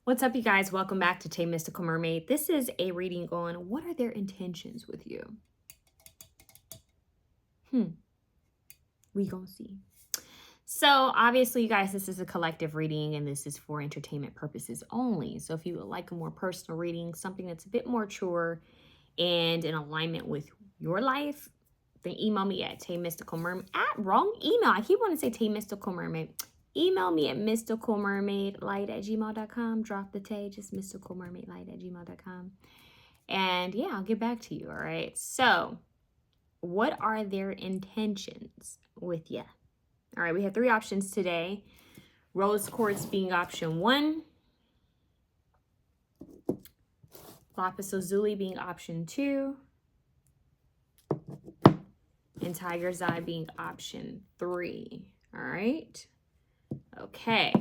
What's up, you guys? Welcome back to 𝘂𝐪𝐻 Mystical Mermaid. This is a reading on what are their intentions with you? We gonna see. So obviously, you guys, this is a collective reading and this is for entertainment purposes only. So if you would like a more personal reading, something that's a bit more truer and in alignment with your life, then email me at 𝘂𝐪𝐻 wrong email. I keep wanting to say 𝘂𝐪𝐻. Email me at �mysticalmermaidlight@gmail.com. Drop the Tay, just mysticalmermaidlight@gmail.com. And yeah, I'll get back to you. All right. So what are their intentions with you? All right. We have 3 options today. Rose quartz being option 1. Lapis lazuli being option 2. And tiger's eye being option 3. All right. Okay.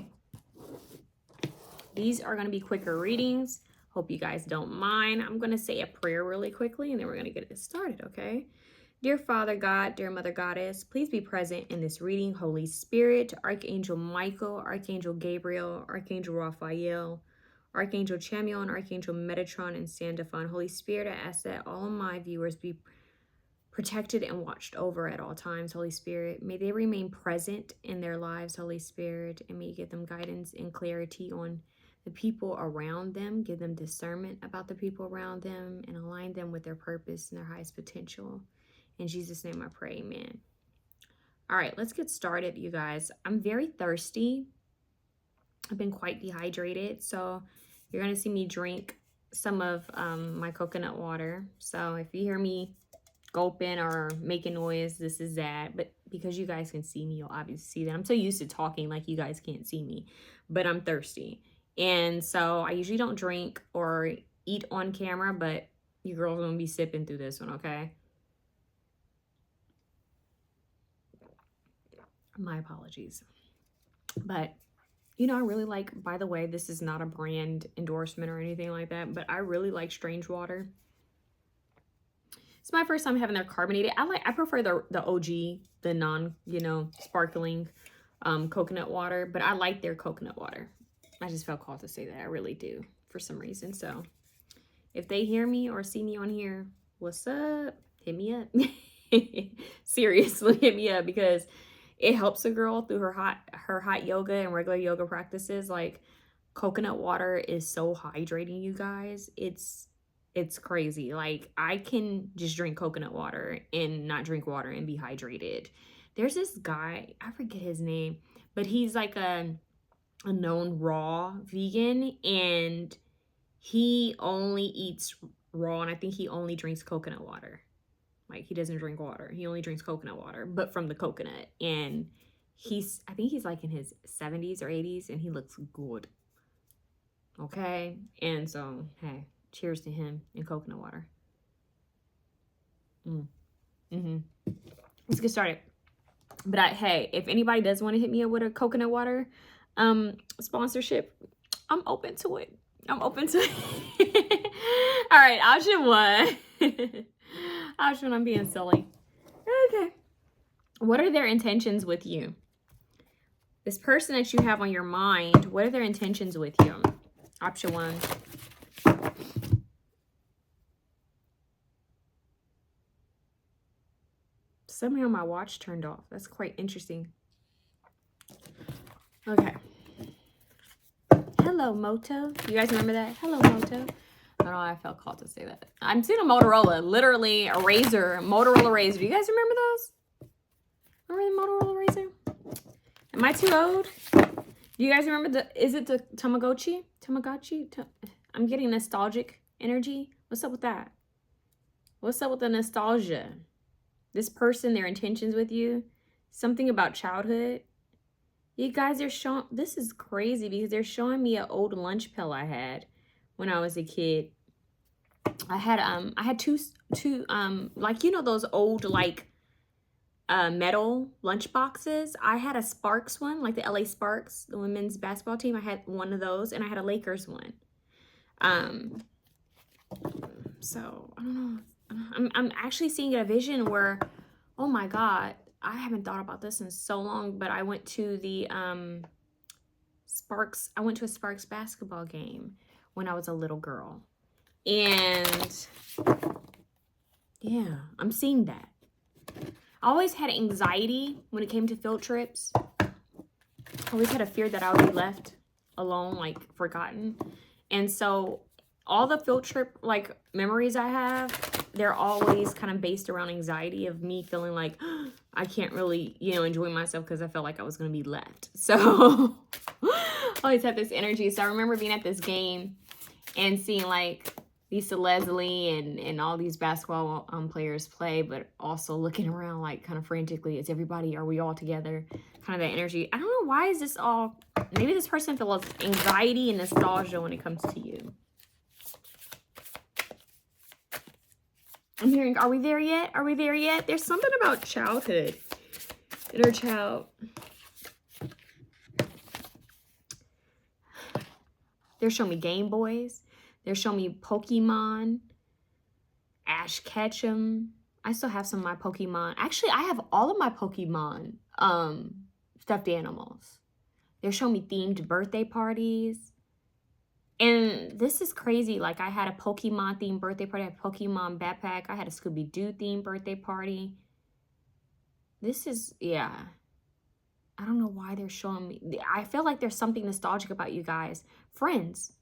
These are going to be quicker readings. Hope you guys don't mind. I'm going to say a prayer really quickly and then we're going to get it started, okay? Dear Father God, dear Mother Goddess, please be present in this reading. Holy Spirit, Archangel Michael, Archangel Gabriel, Archangel Raphael, Archangel Chamuel, and Archangel Metatron and Sandalphon. Holy Spirit, I ask that all of my viewers be protected and watched over at all times, Holy Spirit. May they remain present in their lives, Holy Spirit, and may you give them guidance and clarity on the people around them, give them discernment about the people around them, and align them with their purpose and their highest potential. In Jesus' name I pray, amen. All right, let's get started, you guys. I'm very thirsty. I've been quite dehydrated, so you're going to see me drink some of my coconut water. So if you hear me gulping or making noise, this is that. But because you guys can see me, you'll obviously see that. I'm so used to talking like you guys can't see me, but I'm thirsty. And so I usually don't drink or eat on camera, but you girls are gonna be sipping through this one, okay? My apologies. But you know, I really like, by the way, this is not a brand endorsement or anything like that, but I really like Strange Water. It's my first time having their carbonated. I prefer the OG, the non, sparkling coconut water, but I like their coconut water. I just felt called to say that. I really do for some reason. So if they hear me or see me on here, what's up? Hit me up. Seriously, hit me up because it helps a girl through her hot yoga and regular yoga practices. Like coconut water is so hydrating, you guys. It's crazy. Like I can just drink coconut water and not drink water and be hydrated. There's this guy, I forget his name, but he's like a known raw vegan and he only eats raw, and I think he only drinks coconut water. Like he doesn't drink water. He only drinks coconut water, but from the coconut. And I think he's like in his 70s or 80s and he looks good. Okay? And so, hey, cheers to him and coconut water. Let's get started. But hey, if anybody does want to hit me up with a coconut water sponsorship, I'm open to it. I'm open to it. All right, option 1. Option 1, I'm being silly. Okay. What are their intentions with you? This person that you have on your mind, what are their intentions with you? Option 1. Somehow my watch turned off. That's quite interesting. Okay. Hello, Moto. You guys remember that? Hello, Moto. I don't know why I felt called to say that. I'm seeing a Motorola, literally a razor, Motorola razor. Do you guys remember those? Remember the Motorola razor? Am I too old? Do you guys remember is it the Tamagotchi? I'm getting nostalgic energy. What's up with that? What's up with the nostalgia? This person, their intentions with you, something about childhood. You guys are showing, this is crazy because they're showing me an old lunch pill I had when I was a kid. I had two like, those old like metal lunch boxes. I had a Sparks one, like the LA Sparks, the women's basketball team. I had one of those and I had a Lakers one. So I don't know. I'm actually seeing a vision where, oh my God, I haven't thought about this in so long, but I went to the Sparks. I went to a Sparks basketball game when I was a little girl. And yeah, I'm seeing that. I always had anxiety when it came to field trips. I always had a fear that I would be left alone, like forgotten. And so all the field trip like memories I have, they're always kind of based around anxiety of me feeling like I can't really, you know, enjoy myself because I felt like I was going to be left. So I always had this energy. So I remember being at this game and seeing like Lisa Leslie and all these basketball players play, but also looking around like kind of frantically, is everybody, are we all together? Kind of that energy. I don't know, why is this all, maybe this person feels anxiety and nostalgia when it comes to you. I'm hearing, are we there yet? Are we there yet? There's something about childhood. Inner child. They're showing me Game Boys. They're showing me Pokemon. Ash Ketchum. I still have some of my Pokemon. Actually, I have all of my Pokemon stuffed animals. They're showing me themed birthday parties. And this is crazy. Like, I had a Pokemon themed birthday party. I had a Pokemon backpack. I had a Scooby-Doo themed birthday party. This is, yeah. I don't know why they're showing me. I feel like there's something nostalgic about you guys. Friends.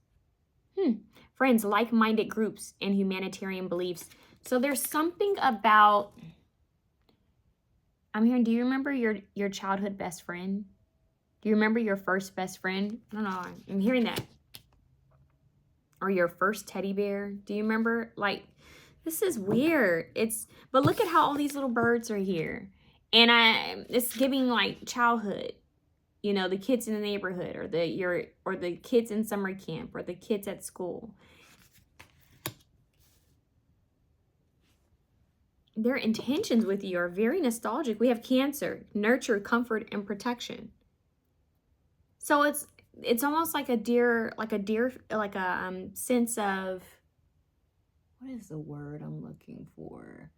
Friends, like-minded groups, and humanitarian beliefs. So there's something about, I'm hearing, do you remember your childhood best friend? Do you remember your first best friend? I don't know. I'm hearing that. Or your first teddy bear. Do you remember? Like, this is weird. But look at how all these little birds are here. And it's giving like childhood. You know, the kids in the neighborhood, or the kids in summer camp, or the kids at school. Their intentions with you are very nostalgic. We have Cancer, nurture, comfort, and protection. So it's almost like a sense of, what is the word I'm looking for?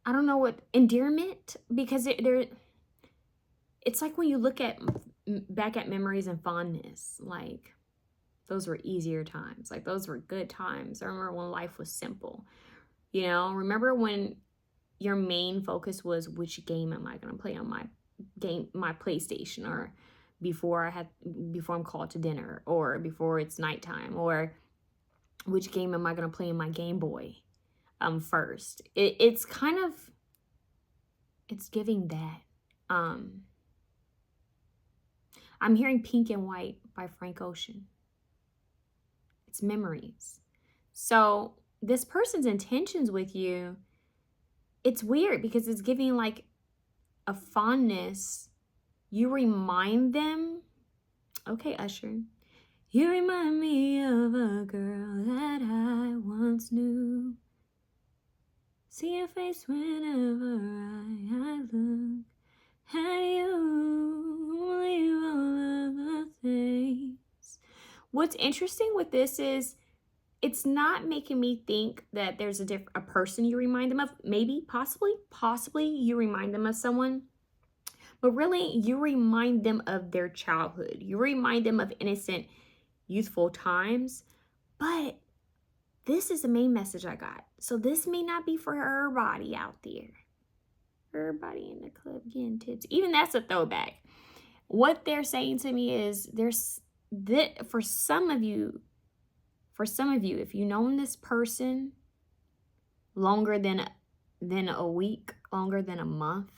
I don't know what, endearment, because it's like when you look back at memories and fondness, like those were easier times, like those were good times. I remember when life was simple, you know. Remember when your main focus was, which game am I going to play on my PlayStation, or before I'm called to dinner, or before it's nighttime, or which game am I going to play in my Game Boy first. It's kind of, it's giving that. I'm hearing Pink and White by Frank Ocean. It's memories. So this person's intentions with you, it's weird because it's giving like a fondness. You remind them, okay, Usher, you remind me of a girl that I once knew. See your face whenever I look at you. Leave all of the things. What's interesting with this is it's not making me think that there's a person you remind them of. Maybe, possibly you remind them of someone. But really, you remind them of their childhood. You remind them of innocent, youthful times. But this is the main message I got. So this may not be for everybody out there. Everybody in the club getting tips. Even that's a throwback. What they're saying to me is, for some of you, if you've known this person longer than a week, longer than a month,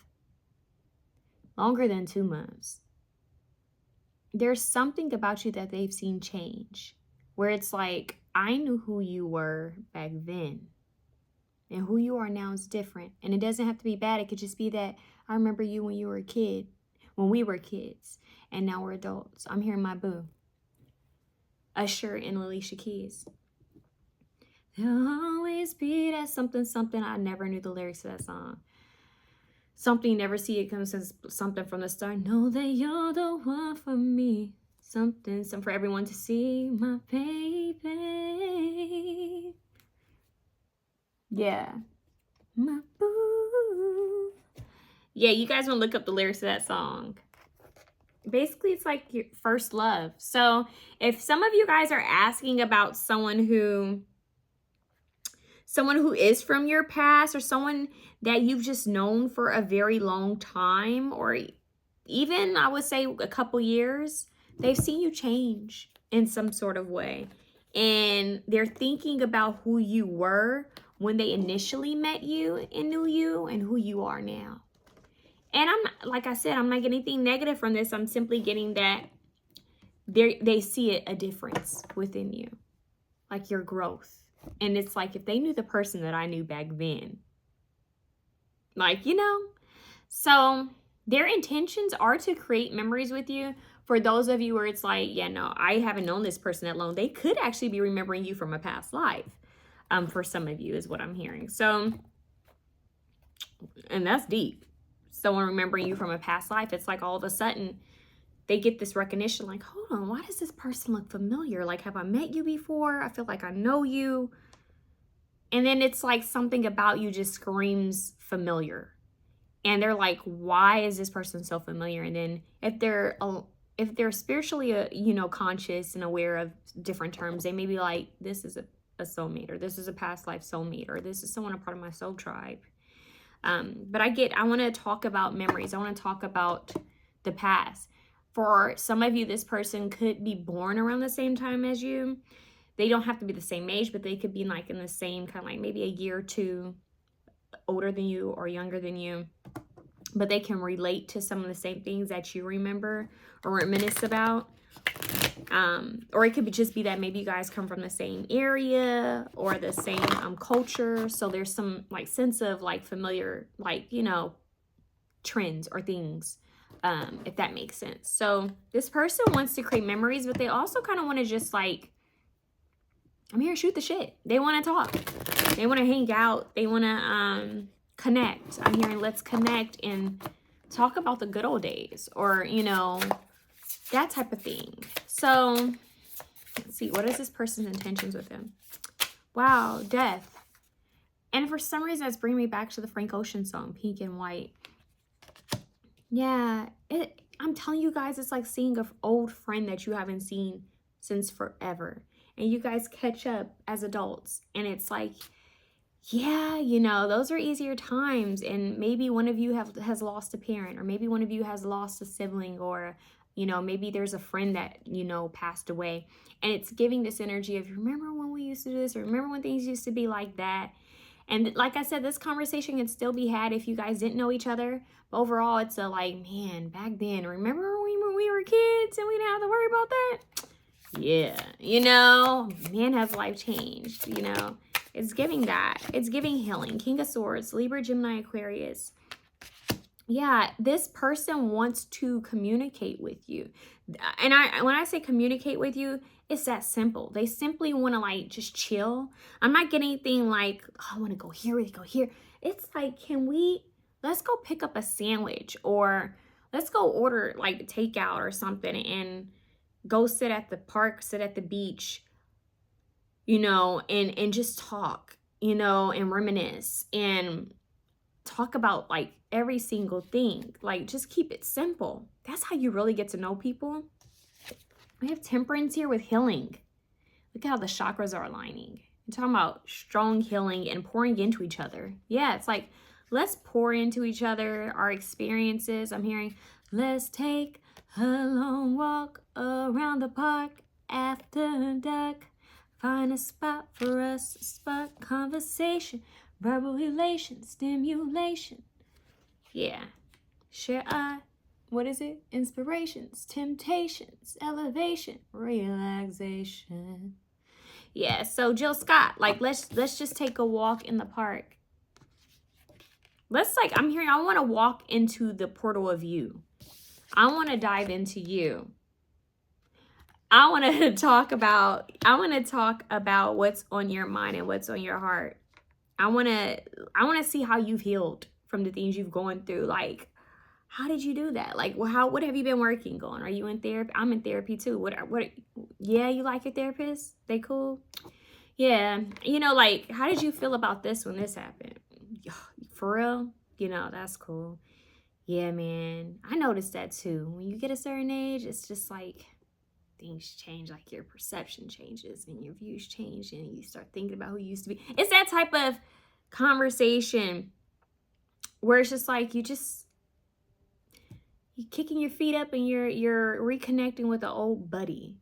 longer than 2 months, there's something about you that they've seen change, where it's like, I knew who you were back then, and who you are now is different. And it doesn't have to be bad. It could just be that I remember you when you were a kid, when we were kids, and now we're adults. I'm hearing my boo, Usher and Alicia Keys. There'll always be that something, something. I never knew the lyrics to that song. Something, never see it come since something from the start. Know that you're the one for me. Something for everyone to see, my baby. Yeah. My boo. Yeah, you guys want to look up the lyrics to that song. Basically, it's like your first love. So if some of you guys are asking about someone who is from your past, or someone that you've just known for a very long time, or even I would say a couple years, they've seen you change in some sort of way. And they're thinking about who you were when they initially met you and knew you, and who you are now. And I'm not, like I said, I'm not getting anything negative from this. I'm simply getting that they see a difference within you, like your growth. And it's like, if they knew the person that I knew back then, like, you know, so their intentions are to create memories with you. For those of you where it's like, yeah, no, I haven't known this person that long, they could actually be remembering you from a past life. For some of you is what I'm hearing. So, and that's deep. Someone remembering you from a past life, it's like all of a sudden they get this recognition, like, hold on, why does this person look familiar? Like, have I met you before? I feel like I know you. And then it's like something about you just screams familiar. And they're like, why is this person so familiar? And then if they're spiritually, you know, conscious and aware of different terms, they may be like, this is a soulmate, or this is a past life soulmate, or this is someone a part of my soul tribe. But I want to talk about memories. I want to talk about the past. For some of you, this person could be born around the same time as you. They don't have to be the same age, but they could be like in the same kind of like maybe a year or two older than you or younger than you. But they can relate to some of the same things that you remember or reminisce about. Or it could just be that maybe you guys come from the same area or the same culture. So there's some like sense of like familiar, like, you know, trends or things, if that makes sense. So this person wants to create memories, but they also kind of want to just like, I'm here to shoot the shit. They want to talk. They want to hang out. They want to connect. I'm hearing let's connect and talk about the good old days, or, you know, that type of thing. So let's see, what is this person's intentions with him? Wow, death. And for some reason, that's bringing me back to the Frank Ocean song, Pink and White. Yeah, I'm telling you guys, it's like seeing an old friend that you haven't seen since forever. And you guys catch up as adults. And it's like, yeah, you know, those are easier times. And maybe one of you has lost a parent, or maybe one of you has lost a sibling, or, you know, maybe there's a friend that, you know, passed away. And it's giving this energy of, remember when we used to do this, or remember when things used to be like that. And like I said, this conversation can still be had if you guys didn't know each other. But overall, it's a like, man, back then, remember when we were kids and we didn't have to worry about that? Yeah, you know, man, has life changed, you know. It's giving that. It's giving healing. King of Swords, Libra, Gemini, Aquarius. Yeah, this person wants to communicate with you. And when I say communicate with you, it's that simple. They simply want to like just chill. I'm not getting anything like, oh, I want to go here, we go here. It's like, let's go pick up a sandwich, or let's go order like takeout or something and go sit at the park, sit at the beach, you know, and just talk, you know, and reminisce and talk about like every single thing. Like, just keep it simple. That's how you really get to know people. We have Temperance here with healing. Look at how the chakras are aligning. I'm talking about strong healing and pouring into each other. Yeah, it's like, let's pour into each other, our experiences. I'm hearing, let's take a long walk around the park after dark. Find a spot for us to spark conversation, verbal elation, stimulation. Yeah. Share what is it? Inspirations, temptations, elevation, relaxation. Yeah, so Jill Scott, like, let's just take a walk in the park. Let's, like, I'm hearing, I want to walk into the portal of you. I want to dive into you. I want to talk about what's on your mind and what's on your heart. I want to see how you've healed from the things you've gone through. Like, how did you do that? Like, what have you been working on? Are you in therapy? I'm in therapy too. What, yeah, you like your therapist? They cool? Yeah. You know, like, how did you feel about this when this happened? For real? You know, that's cool. Yeah, man. I noticed that too. When you get a certain age, it's just like things change, like your perception changes and your views change and you start thinking about who you used to be. It's that type of conversation where it's just like you're kicking your feet up and you're reconnecting with an old buddy.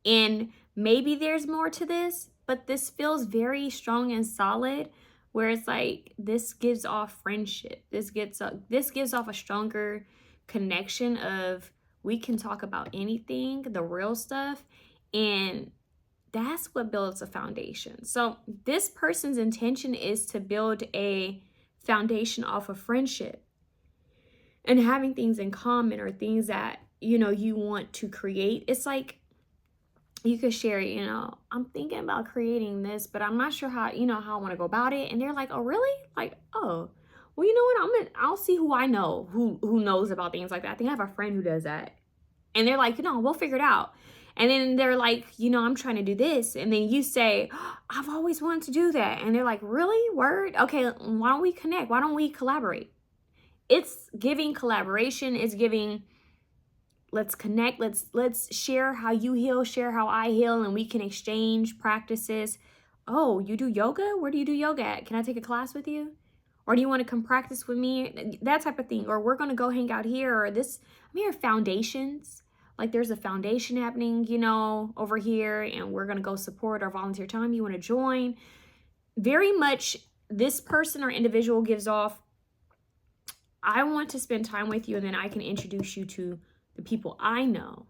And maybe there's more to this, but this feels very strong and solid, where it's like this gives off friendship. This gives off a stronger connection of we can talk about anything, the real stuff, and that's what builds a foundation. So this person's intention is to build a foundation off of friendship and having things in common or things that, you know, you want to create. It's like you could share, you know, I'm thinking about creating this, but I'm not sure how, you know, how I want to go about it. And they're like, oh, really? Like, oh, well, you know what? I'll see who I know who knows about things like that. I think I have a friend who does that. And they're like, you know, we'll figure it out. And then they're like, you know, I'm trying to do this. And then you say, oh, I've always wanted to do that. And they're like, really? Word? Okay, why don't we connect? Why don't we collaborate? It's giving collaboration. It's giving, let's connect. Let's share how you heal, share how I heal, and we can exchange practices. Oh, you do yoga? Where do you do yoga at? Can I take a class with you? Or do you want to come practice with me? That type of thing. Or we're going to go hang out here. Or this, I'm here foundations. Like there's a foundation happening, you know, over here, and we're going to go support our volunteer time. You want to join? Very much this person or individual gives off, I want to spend time with you, and then I can introduce you to the people I know.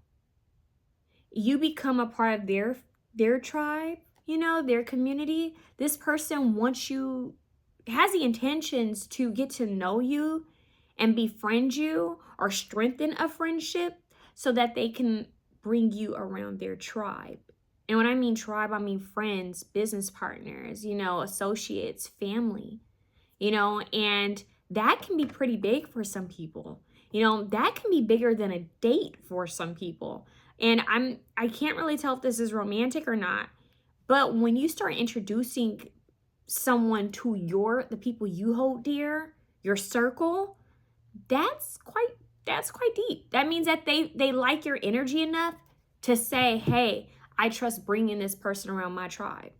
You become a part of their tribe, you know, their community. This person wants you, has the intentions to get to know you and befriend you or strengthen a friendship so that they can bring you around their tribe. And when I mean tribe, I mean friends, business partners, you know, associates, family, you know, and that can be pretty big for some people. You know, that can be bigger than a date for some people. And I can't really tell if this is romantic or not, but when you start introducing someone to the people you hold dear, your circle, that's quite deep. That means that they like your energy enough to say, hey, I trust bringing this person around my tribe.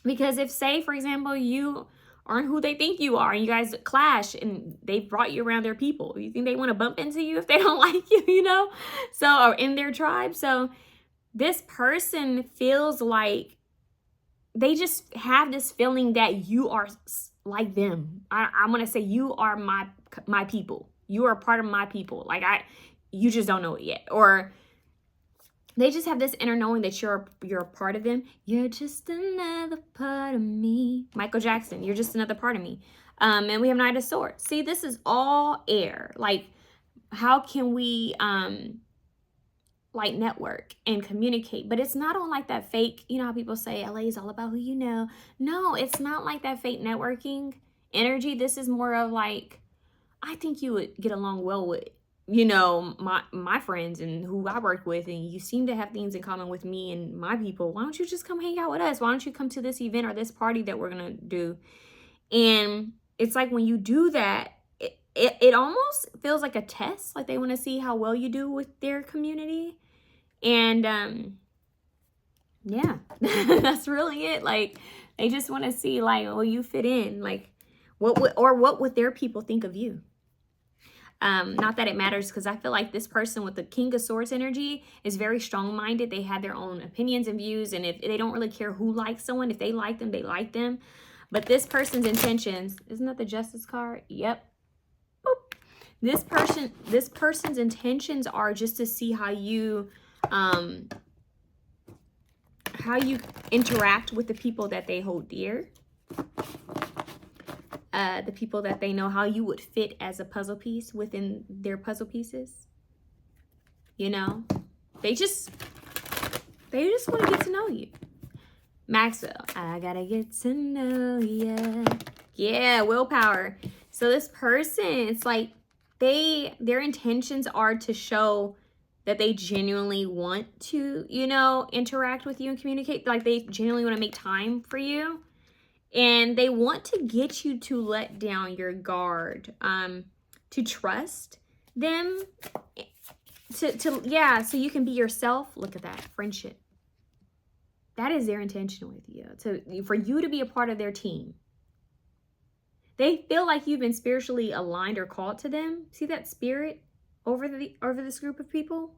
Because if, say, for example, you aren't who they think you are and you guys clash and they brought you around their people, you think they want to bump into you if they don't like you, you know? So, or in their tribe. So this person feels like they just have this feeling that you are like them. I'm going to say you are my people. You are a part of my people. Like you just don't know it yet. Or they just have this inner knowing that you're a part of them. You're just another part of me. Michael Jackson, you're just another part of me. And we have Knight of Swords. See, this is all air. Like, how can we like network and communicate? But it's not on like that fake, you know how people say LA is all about who you know. No, it's not like that fake networking energy. This is more of like, I think you would get along well with, you know, my friends and who I work with, and you seem to have things in common with me and my people. Why don't you just come hang out with us? Why don't you come to this event or this party that we're gonna do? And it's like when you do that, it almost feels like a test. Like they want to see how well you do with their community. And yeah, that's really it. Like they just want to see like, will you fit in? Like what would their people think of you? Not that it matters, because I feel like this person with the King of Swords energy is very strong-minded. They have their own opinions and views, and if they don't really care who likes someone, if they like them, they like them. But this person's intentions, isn't that the Justice card? Yep. Boop. This person's intentions are just to see how you interact with the people that they hold dear. The people that they know, how you would fit as a puzzle piece within their puzzle pieces. You know, they just want to get to know you. Maxwell, I gotta get to know ya. Yeah, willpower. So this person, it's like their intentions are to show that they genuinely want to, you know, interact with you and communicate. Like they genuinely want to make time for you. And they want to get you to let down your guard. to trust them, yeah, so you can be yourself. Look at that, friendship. That is their intention with you, for you to be a part of their team. They feel like you've been spiritually aligned or called to them. See that spirit over this group of people?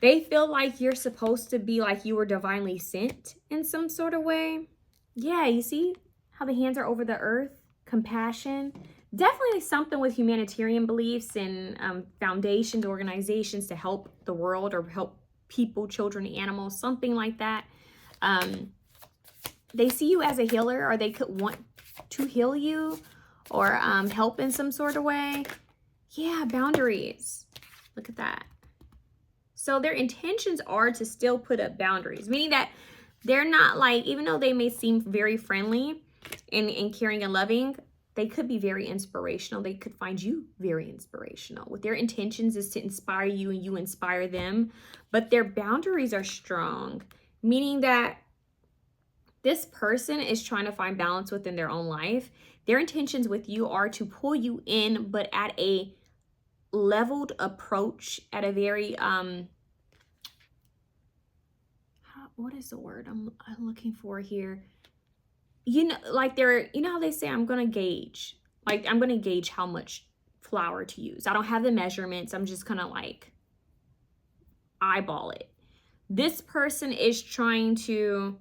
They feel like you're supposed to be like you were divinely sent in some sort of way. Yeah, you see how the hands are over the earth? Compassion. Definitely something with humanitarian beliefs and foundations, organizations to help the world or help people, children, animals, something like that. They see you as a healer, or they could want to heal you or help in some sort of way. Yeah, boundaries. Look at that. So their intentions are to still put up boundaries, meaning that they're not like, even though they may seem very friendly and caring and loving, they could be very inspirational. They could find you very inspirational. With their intentions is to inspire you and you inspire them. But their boundaries are strong, meaning that this person is trying to find balance within their own life. Their intentions with you are to pull you in, but at a leveled approach, at a very, what is the word I'm looking for here? You know, like you know how they say, I'm going to gauge. Like, I'm going to gauge how much flour to use. I don't have the measurements. I'm just going to like eyeball it. This person is trying to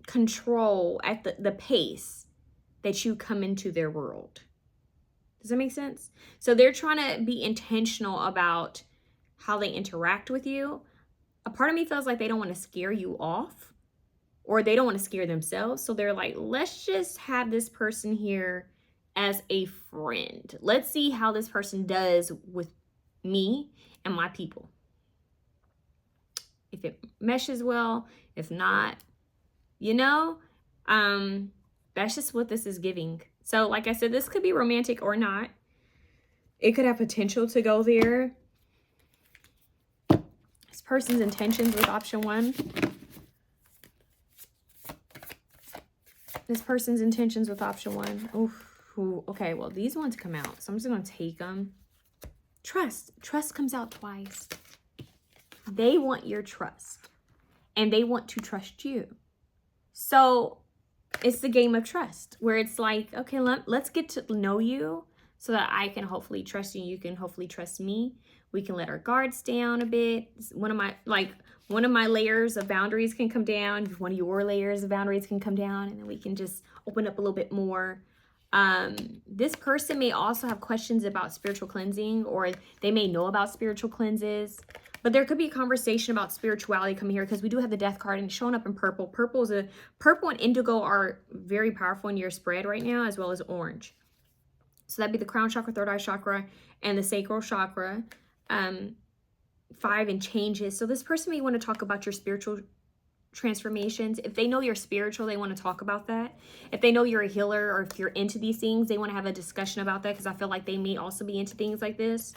control at the pace that you come into their world. Does that make sense? So they're trying to be intentional about how they interact with you. A part of me feels like they don't want to scare you off, or they don't want to scare themselves. So they're like, let's just have this person here as a friend. Let's see how this person does with me and my people. If it meshes well, if not, you know, that's just what this is giving. So like I said, this could be romantic or not. It could have potential to go there. This person's intentions with option 1. This person's intentions with option 1. Ooh, okay, well, these ones come out, so I'm just going to take them. Trust. Trust comes out twice. They want your trust, and they want to trust you. So it's the game of trust, where it's like, okay, let's get to know you so that I can hopefully trust you. You can hopefully trust me. We can let our guards down a bit. One of my layers of boundaries can come down. One of your layers of boundaries can come down, and then we can just open up a little bit more. This person may also have questions about spiritual cleansing, or they may know about spiritual cleanses. But there could be a conversation about spirituality coming here, because we do have the death card and showing up in purple. Purple and indigo are very powerful in your spread right now, as well as orange. So that'd be the crown chakra, third eye chakra, and the sacral chakra. 5 and changes. So this person may want to talk about your spiritual transformations. If they know you're spiritual, they want to talk about that. If they know you're a healer, or if you're into these things, they want to have a discussion about that, because I feel like they may also be into things like this.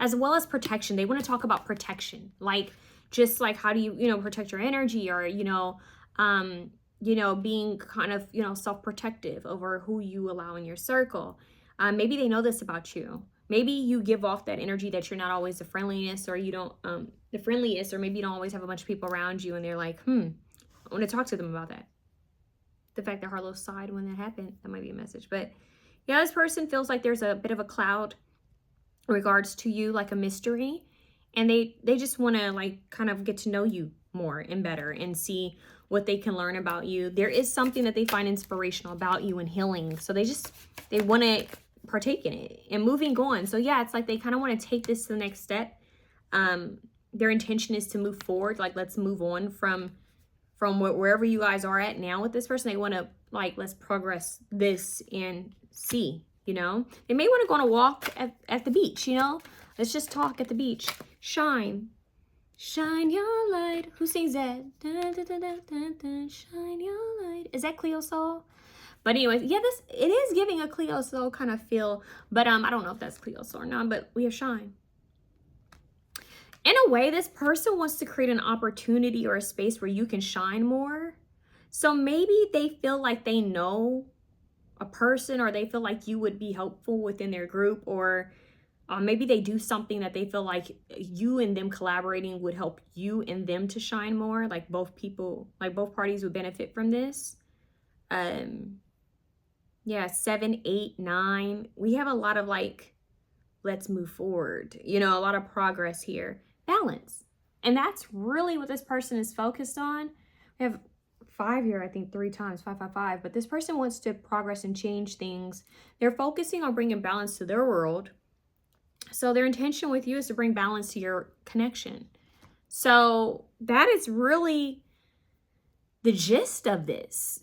As well as protection. They want to talk about protection. Like, just like, how do you, protect your energy, or, being kind of, self-protective over who you allow in your circle. Maybe they know this about you. Maybe you give off that energy that you're not always the friendliest, or you don't, the friendliest, or maybe you don't always have a bunch of people around you, and they're like, I want to talk to them about that. The fact that Harlow sighed when that happened, that might be a message. But yeah, this person feels like there's a bit of a cloud in regards to you, like a mystery, and they just want to like kind of get to know you more and better and see what they can learn about you. There is something that they find inspirational about you and healing, so they want to partake in it and moving on. So yeah, it's like they kind of want to take this to the next step. Their intention is to move forward, like, let's move on from wherever you guys are at now with this person. They want to, like, let's progress this and see. They may want to go on a walk at the beach, Let's just talk at the beach. Shine your light. Who sings that? Da, da, da, da, da, da. Shine your light. Is that 𝐂𝐬𝐿? But anyways, yeah, it is giving a 𝐂𝐬𝐿 kind of feel. But I don't know if that's 𝐂𝐬𝐿 or not, but we have shine. In a way, this person wants to create an opportunity or a space where you can shine more. So maybe they feel like they know a person, or they feel like you would be helpful within their group, or maybe they do something that they feel like you and them collaborating would help you and them to shine more. Like both parties would benefit from this. Yeah, 7, 8, 9. We have a lot of like, let's move forward. You know, a lot of progress here. Balance. And that's really what this person is focused on. We have 5 here, I think 3 times, 5, 5, 5. But this person wants to progress and change things. They're focusing on bringing balance to their world. So their intention with you is to bring balance to your connection. So that is really the gist of this.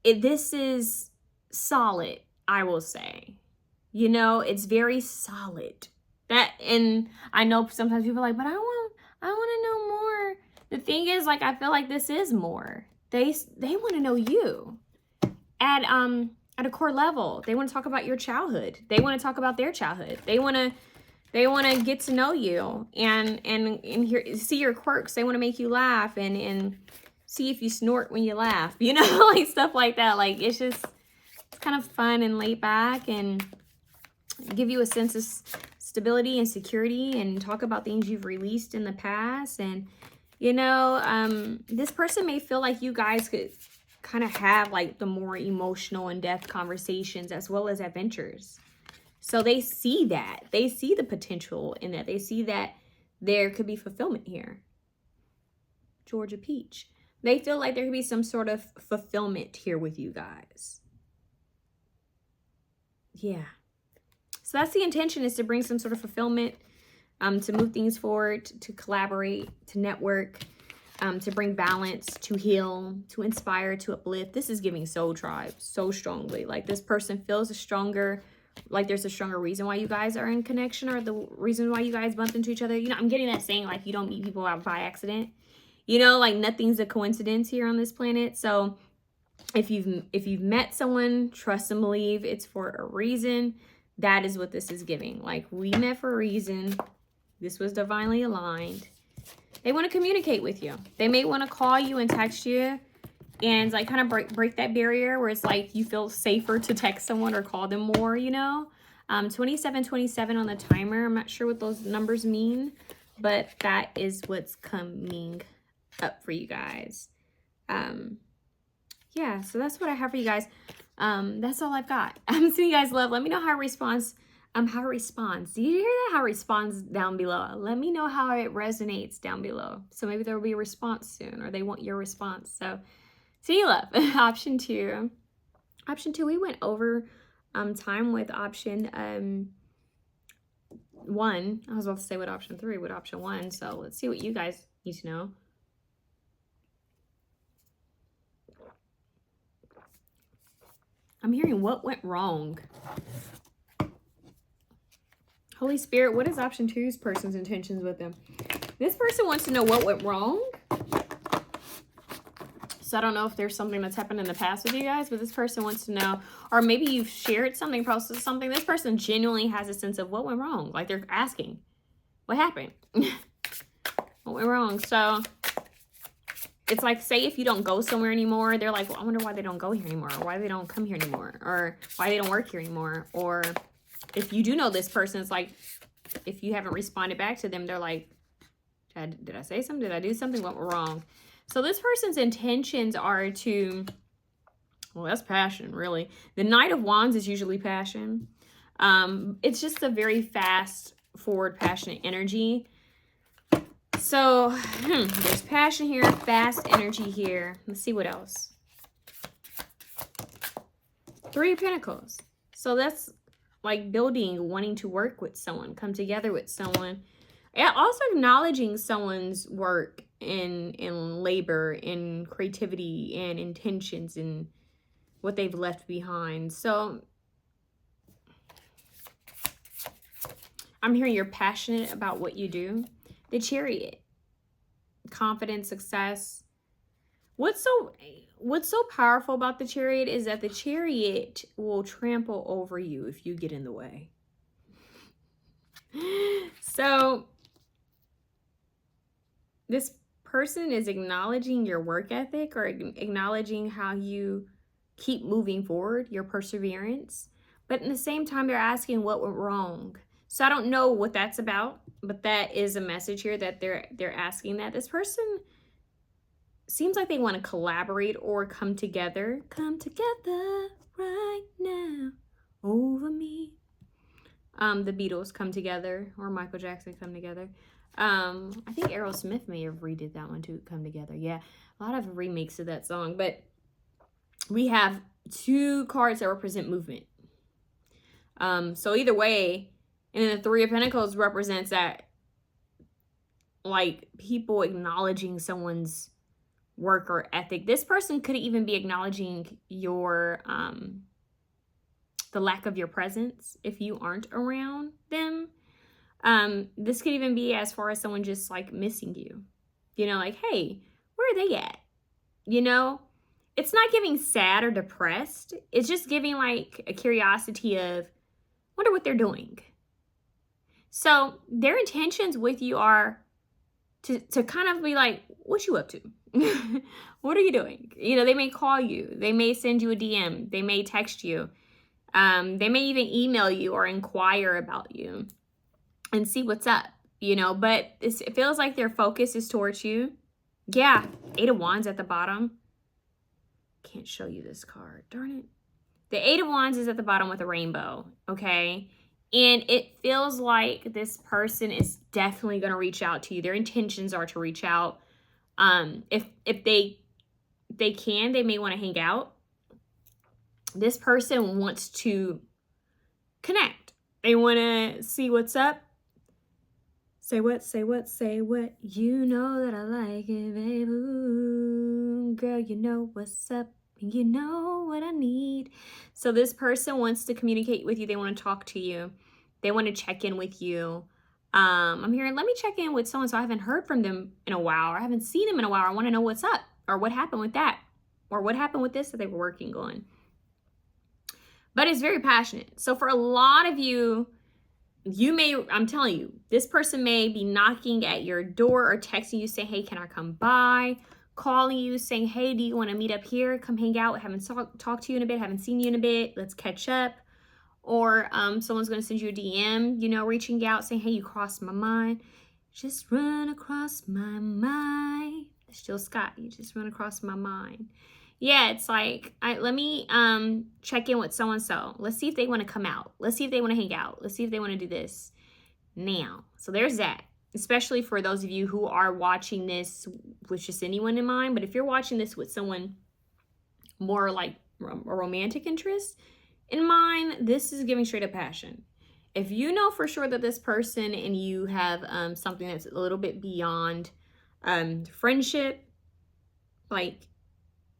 This is solid, I will say. You know, it's very solid. And I know sometimes people are like, but I want to know more. The thing is, like, I feel like this is more. They want to know you at a core level. They want to talk about your childhood. They want to talk about their childhood. They want to get to know you and see your quirks. They want to make you laugh and see if you snort when you laugh, you know, like stuff like that. Like, it's kind of fun and laid back and give you a sense of stability and security, and talk about things you've released in the past. And, you know, this person may feel like you guys could kind of have like the more emotional in-depth conversations as well as adventures. So they see that. They see the potential in that. They see that there could be fulfillment here. Georgia Peach. They feel like there could be some sort of fulfillment here with you guys. Yeah. So that's the intention, is to bring some sort of fulfillment, to move things forward, to collaborate, to network, to bring balance, to heal, to inspire, to uplift. This is giving soul tribe so strongly. Like, this person feels there's a stronger reason why you guys are in connection, or the reason why you guys bump into each other. You know, I'm getting that saying, like, you don't meet people out by accident. You know, like, nothing's a coincidence here on this planet. So if you've met someone, trust and believe it's for a reason. That is what this is giving. Like, we met for a reason. This was divinely aligned. They want to communicate with you. They may want to call you and text you and like kind of break that barrier where it's like you feel safer to text someone or call them more, you know. 2727 on the timer. I'm not sure what those numbers mean, but that is what's coming up for you guys. Yeah, so that's what I have for you guys. That's all I've got. I'm sending you guys love. Let me know how it responds. How it responds. Do you hear that? How it responds down below. Let me know how it resonates down below. So maybe there will be a response soon, or they want your response. So see you love. Option 2. Option 2, we went over time with option 1. I was about to say with option 3, with option 1. So let's see what you guys need to know. I'm hearing what went wrong. Holy Spirit, what is option 2's person's intentions with them? This person wants to know what went wrong. So I don't know if there's something that's happened in the past with you guys, but this person wants to know, or maybe you've shared something, posted something. This person genuinely has a sense of what went wrong. Like, they're asking, what happened? What went wrong? So it's like, say if you don't go somewhere anymore, they're like, well, I wonder why they don't go here anymore, or why they don't come here anymore, or why they don't work here anymore. Or if you do know this person, it's like, if you haven't responded back to them, they're like, did I say something? Did I do something? What went wrong? So this person's intentions are to, well, that's passion, really. The Knight of Wands is usually passion. It's just a very fast, forward, passionate energy. So there's passion here, fast energy here. Let's see what else. 3 of Pentacles. So that's like building, wanting to work with someone, come together with someone. And also acknowledging someone's work in labor, in creativity, and intentions, and what they've left behind. So I'm hearing you're passionate about what you do. The Chariot, confidence, success. What's so powerful about the Chariot is that the Chariot will trample over you if you get in the way. So this person is acknowledging your work ethic, or acknowledging how you keep moving forward, your perseverance. But in the same time, they're asking what went wrong. So I don't know what that's about, but that is a message here that they're asking that. This person seems like they want to collaborate or come together. Come together right now over me. The Beatles come together, or Michael Jackson come together. I think Aerosmith may have redid that one too, Come Together. Yeah, a lot of remakes of that song. But we have 2 cards that represent movement. So either way, and then the 3 of Pentacles represents that, like, people acknowledging someone's work or ethic. This person could even be acknowledging your the lack of your presence if you aren't around them. This could even be as far as someone just like missing you, you know, like, hey, where are they at? You know, it's not giving sad or depressed. It's just giving like a curiosity of, wonder what they're doing. So their intentions with you are to kind of be like, what you up to? What are you doing? You know, they may call you. They may send you a DM. They may text you. They may even email you or inquire about you and see what's up, you know, but it feels like their focus is towards you. Yeah, 8 of Wands at the bottom. Can't show you this card, darn it. The 8 of Wands is at the bottom with a rainbow, okay? And it feels like this person is definitely going to reach out to you. Their intentions are to reach out. If they can, they may want to hang out. This person wants to connect. They want to see what's up. Say what, say what, say what. You know that I like it, baby. Ooh, girl, you know what's up. You know what I need. So this person wants to communicate with you. They want to talk to you. They want to check in with you. I'm hearing, let me check in with someone. So I haven't heard from them in a while, or I haven't seen them in a while. I want to know what's up, or what happened with that, or what happened with this that they were working on. But it's very passionate. So for a lot of you, I'm telling you, this person may be knocking at your door or texting you saying, hey, can I come by? Calling you saying, hey, do you want to meet up here? Come hang out. Haven't talked to you in a bit. Haven't seen you in a bit. Let's catch up. Or someone's going to send you a DM, you know, reaching out saying, hey, you crossed my mind. Just run across my mind. It's still Scott. You just run across my mind. Yeah, it's like, let me check in with so-and-so. Let's see if they want to come out. Let's see if they want to hang out. Let's see if they want to do this now. So there's that, especially for those of you who are watching this with just anyone in mind. But if you're watching this with someone more like a romantic interest in mind, this is giving straight up passion. If you know for sure that this person and you have something that's a little bit beyond friendship, like,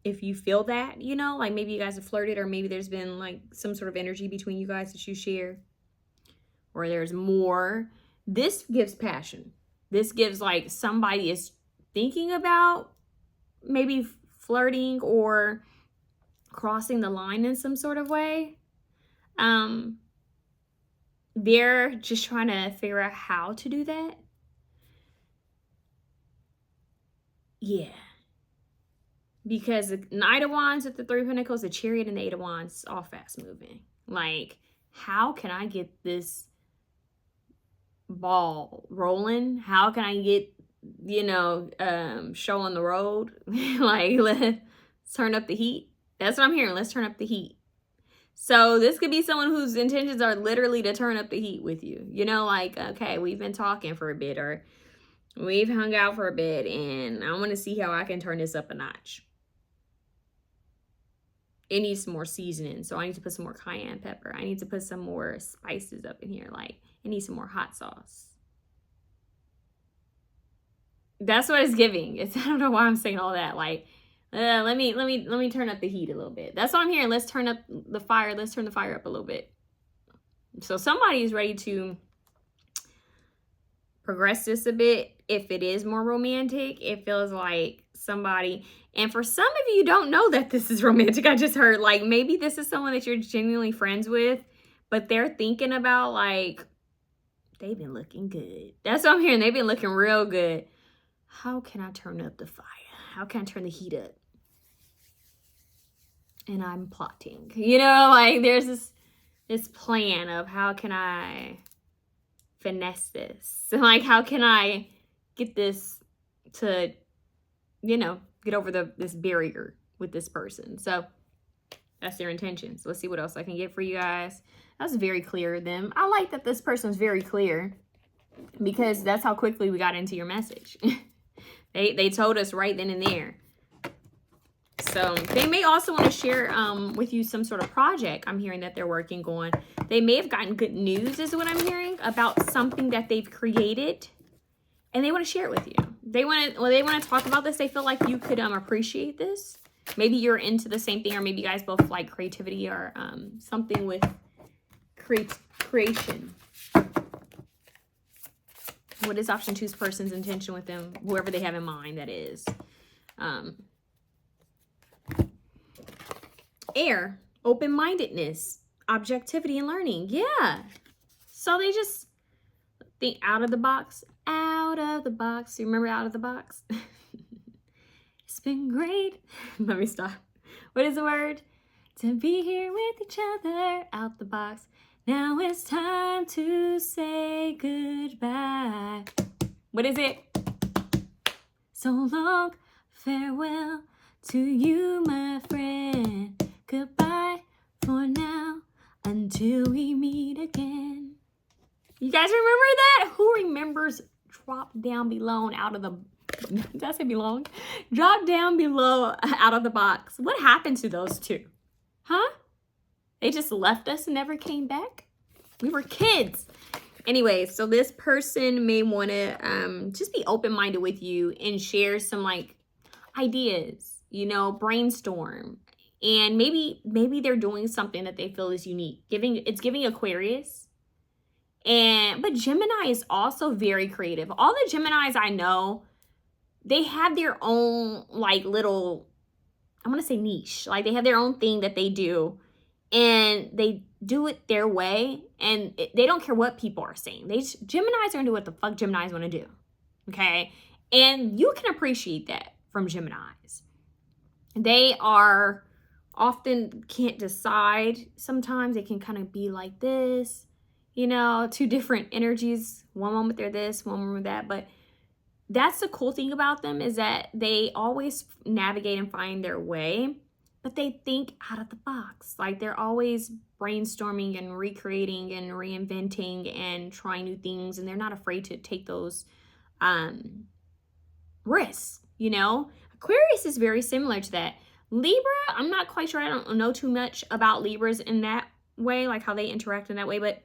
if you feel that, you know, like maybe you guys have flirted, or maybe there's been like some sort of energy between you guys that you share, or there's more, this gives passion. This gives like somebody is thinking about maybe flirting or crossing the line in some sort of way. They're just trying to figure out how to do that. Yeah. Because the Knight of Wands with the 3 of Pentacles, the Chariot and the 8 of Wands, all fast moving. Like, how can I get this ball rolling? How can I get, you know, show on the road? Like, let's turn up the heat. That's what I'm hearing. Let's turn up the heat. So this could be someone whose intentions are literally to turn up the heat with you. You know, like, okay, we've been talking for a bit, or we've hung out for a bit, and I want to see how I can turn this up a notch. It needs some more seasoning. So I need to put some more cayenne pepper. I need to put some more spices up in here. Like, it needs some more hot sauce. That's what it's giving. I don't know why I'm saying all that. Like, let me turn up the heat a little bit. That's what I'm hearing. Let's turn up the fire. Let's turn the fire up a little bit. So somebody is ready to progress this a bit. If it is more romantic, it feels like somebody, and for some of you don't know that this is romantic. I just heard, like, maybe this is someone that you're genuinely friends with, but they're thinking about, like, they've been looking good. That's what I'm hearing. They've been looking real good. How can I turn up the fire? How can I turn the heat up? and I'm plotting. You know, like there's this plan of how can I finesse this? And like how can I get this to, you know, get over this barrier with this person. So that's their intentions. Let's see what else I can get for you guys. That's very clear of them. I like that this person's very clear because that's how quickly we got into your message. They told us right then and there. So they may also want to share with you some sort of project I'm hearing that they're working on. They may have gotten good news is what I'm hearing about something that they've created and they want to share it with you. They want to talk about this. They feel like you could appreciate this. Maybe you're into the same thing, or maybe you guys both like creativity or something with creation. What is option two's person's intention with them? Whoever they have in mind, that is. Air, open-mindedness, objectivity, and learning. Yeah. So they just think out of the box. Out of the box. You remember out of the box? It's been great. Let me stop. What is the word? To be here with each other. Out the box. Now it's time to say goodbye. What is it? So long, farewell to you, my friend. Goodbye for now until we meet again. You guys remember that? Who remembers drop down below and out of the... Did I say belong? Drop down below out of the box. What happened to those two? Huh? They just left us and never came back? We were kids. Anyway, so this person may want to just be open-minded with you and share some like ideas, you know, brainstorm. And maybe they're doing something that they feel is unique. It's giving Aquarius. But Gemini is also very creative. All the Geminis I know, they have their own like little, I'm going to say niche. Like they have their own thing that they do. And they do it their way. And they don't care what people are saying. Geminis are going to do what the fuck Geminis want to do. Okay? And you can appreciate that from Geminis. They are often can't decide. Sometimes they can kind of be like this. You know, two different energies. One moment they're this, one moment that. But that's the cool thing about them is that they always navigate and find their way. But they think out of the box. Like they're always brainstorming and recreating and reinventing and trying new things. And they're not afraid to take those risks, you know. Aquarius is very similar to that. Libra, I'm not quite sure. I don't know too much about Libras in that way, like how they interact in that way. But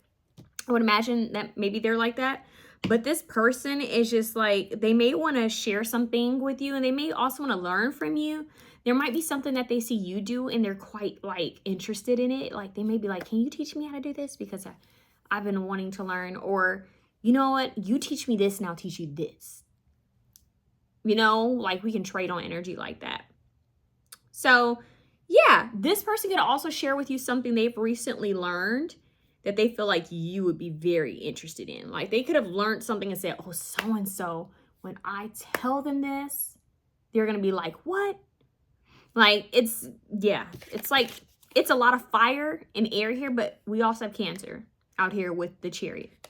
I would imagine that maybe they're like that. But this person is just like, they may want to share something with you. And they may also want to learn from you. There might be something that they see you do and they're quite like interested in it. Like they may be like, can you teach me how to do this? Because I've been wanting to learn. Or, you know what? You teach me this and I'll teach you this. You know, like we can trade on energy like that. So yeah, this person could also share with you something they've recently learned that they feel like you would be very interested in. Like they could have learned something and said, oh, so-and-so, when I tell them this, they're going to be like, what? Like it's like, it's a lot of fire and air here, but we also have Cancer out here with the Chariot.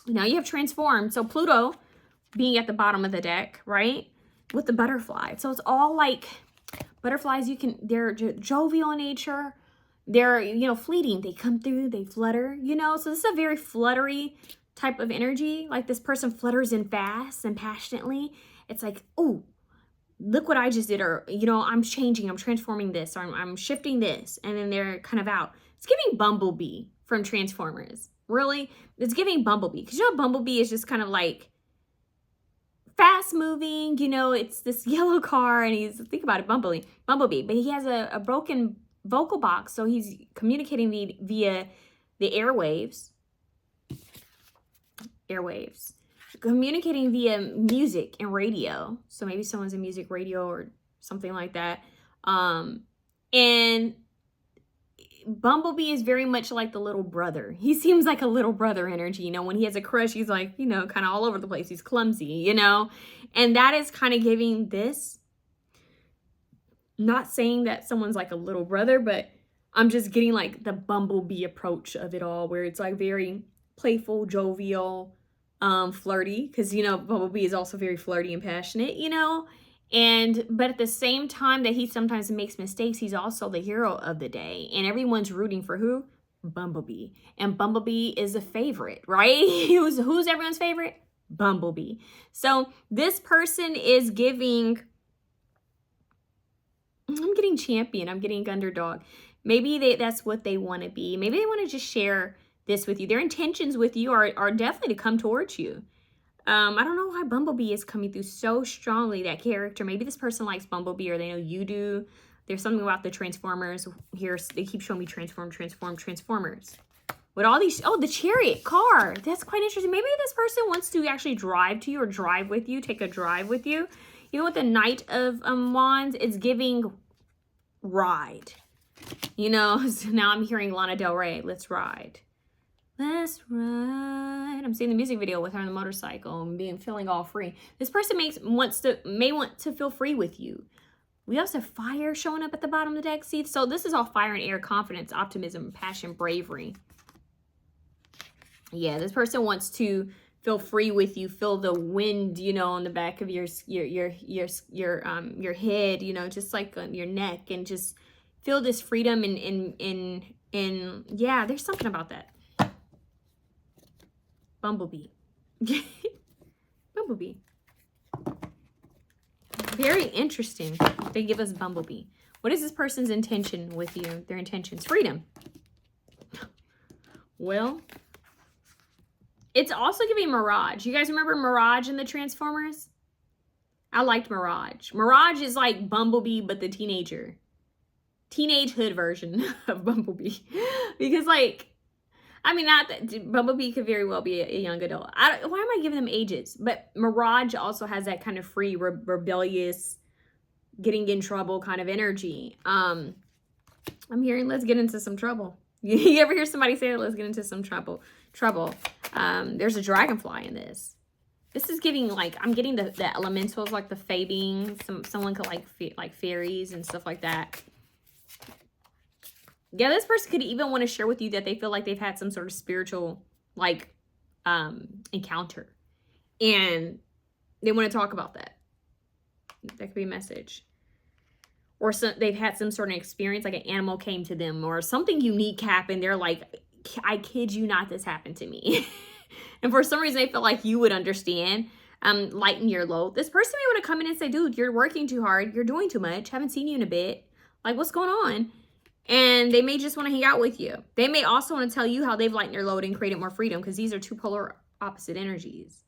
Now you have transformed. So Pluto being at the bottom of the deck, right? With the butterfly. So it's all like butterflies, they're jovial in nature. They're, you know, fleeting. They come through, they flutter, you know. So this is a very fluttery type of energy. Like this person flutters in fast and passionately. It's like, oh, look what I just did. Or, you know, I'm changing, I'm transforming this, or I'm shifting this. And then they're kind of out. It's giving Bumblebee from Transformers. Really? It's giving Bumblebee. Because, you know, Bumblebee is just kind of like fast moving. You know, it's this yellow car. And think about it, Bumblebee. But he has a broken vocal box. So he's communicating via the airwaves. Communicating via music and radio. So maybe someone's in music, radio, or something like that. And Bumblebee is very much like the little brother. He seems like a little brother energy. You know, when he has a crush, he's like, you know, kind of all over the place. He's clumsy, you know. And that is kind of giving this. Not saying that someone's like a little brother, but I'm just getting like the bumblebee approach of it all, where it's like very playful, jovial, flirty, because, you know, bumblebee is also very flirty and passionate, you know. But at the same time that he sometimes makes mistakes, he's also the hero of the day, and everyone's rooting for who? Bumblebee. And Bumblebee is a favorite, right? Who's everyone's favorite? Bumblebee. So this person is giving, I'm getting champion, I'm getting underdog. Maybe that's what they want to be. Maybe they want to just share this with you. Their intentions with you are definitely to come towards you. I don't know why Bumblebee is coming through so strongly, that character. Maybe this person likes Bumblebee, or they know you do. There's something about the Transformers here. They keep showing me Transformers. With all these, oh, the Chariot car. That's quite interesting. Maybe this person wants to actually drive to you, or drive with you, take a drive with you. Even with the Knight of Wands, it's giving ride. You know, so now I'm hearing Lana Del Rey, let's ride. Let's ride. I'm seeing the music video with her on the motorcycle and feeling all free. This person may want to feel free with you. We also have fire showing up at the bottom of the deck. See, so this is all fire and air, confidence, optimism, passion, bravery. Yeah, this person wants to feel free with you. Feel the wind, you know, on the back of your head, you know, just like on your neck, and just feel this freedom and yeah, there's something about that. Bumblebee. Bumblebee. Very interesting. They give us Bumblebee. What is this person's intention with you? Their intentions. Freedom. Well, it's also giving Mirage. You guys remember Mirage in the Transformers? I liked Mirage. Mirage is like Bumblebee, but the teenagehood version of Bumblebee. Because, like, I mean, not that Bumblebee could very well be a young adult. Why am I giving them ages? But Mirage also has that kind of free, rebellious, getting in trouble kind of energy. I'm hearing, let's get into some trouble. You ever hear somebody say that? Let's get into some trouble. There's a dragonfly in this. This is giving, like, I'm getting the elementals, like the fae beings. Someone could like fairies and stuff like that. Yeah, this person could even want to share with you that they feel like they've had some sort of spiritual, like, encounter. And they want to talk about that. That could be a message. Or they've had some sort of experience, like an animal came to them, or something unique happened. They're like, I kid you not, this happened to me. And for some reason, they feel like you would understand, lighten your load. This person may want to come in and say, dude, you're working too hard. You're doing too much. Haven't seen you in a bit. Like, what's going on? And they may just want to hang out with you. They may also want to tell you how they've lightened their load and created more freedom, because these are two polar opposite energies.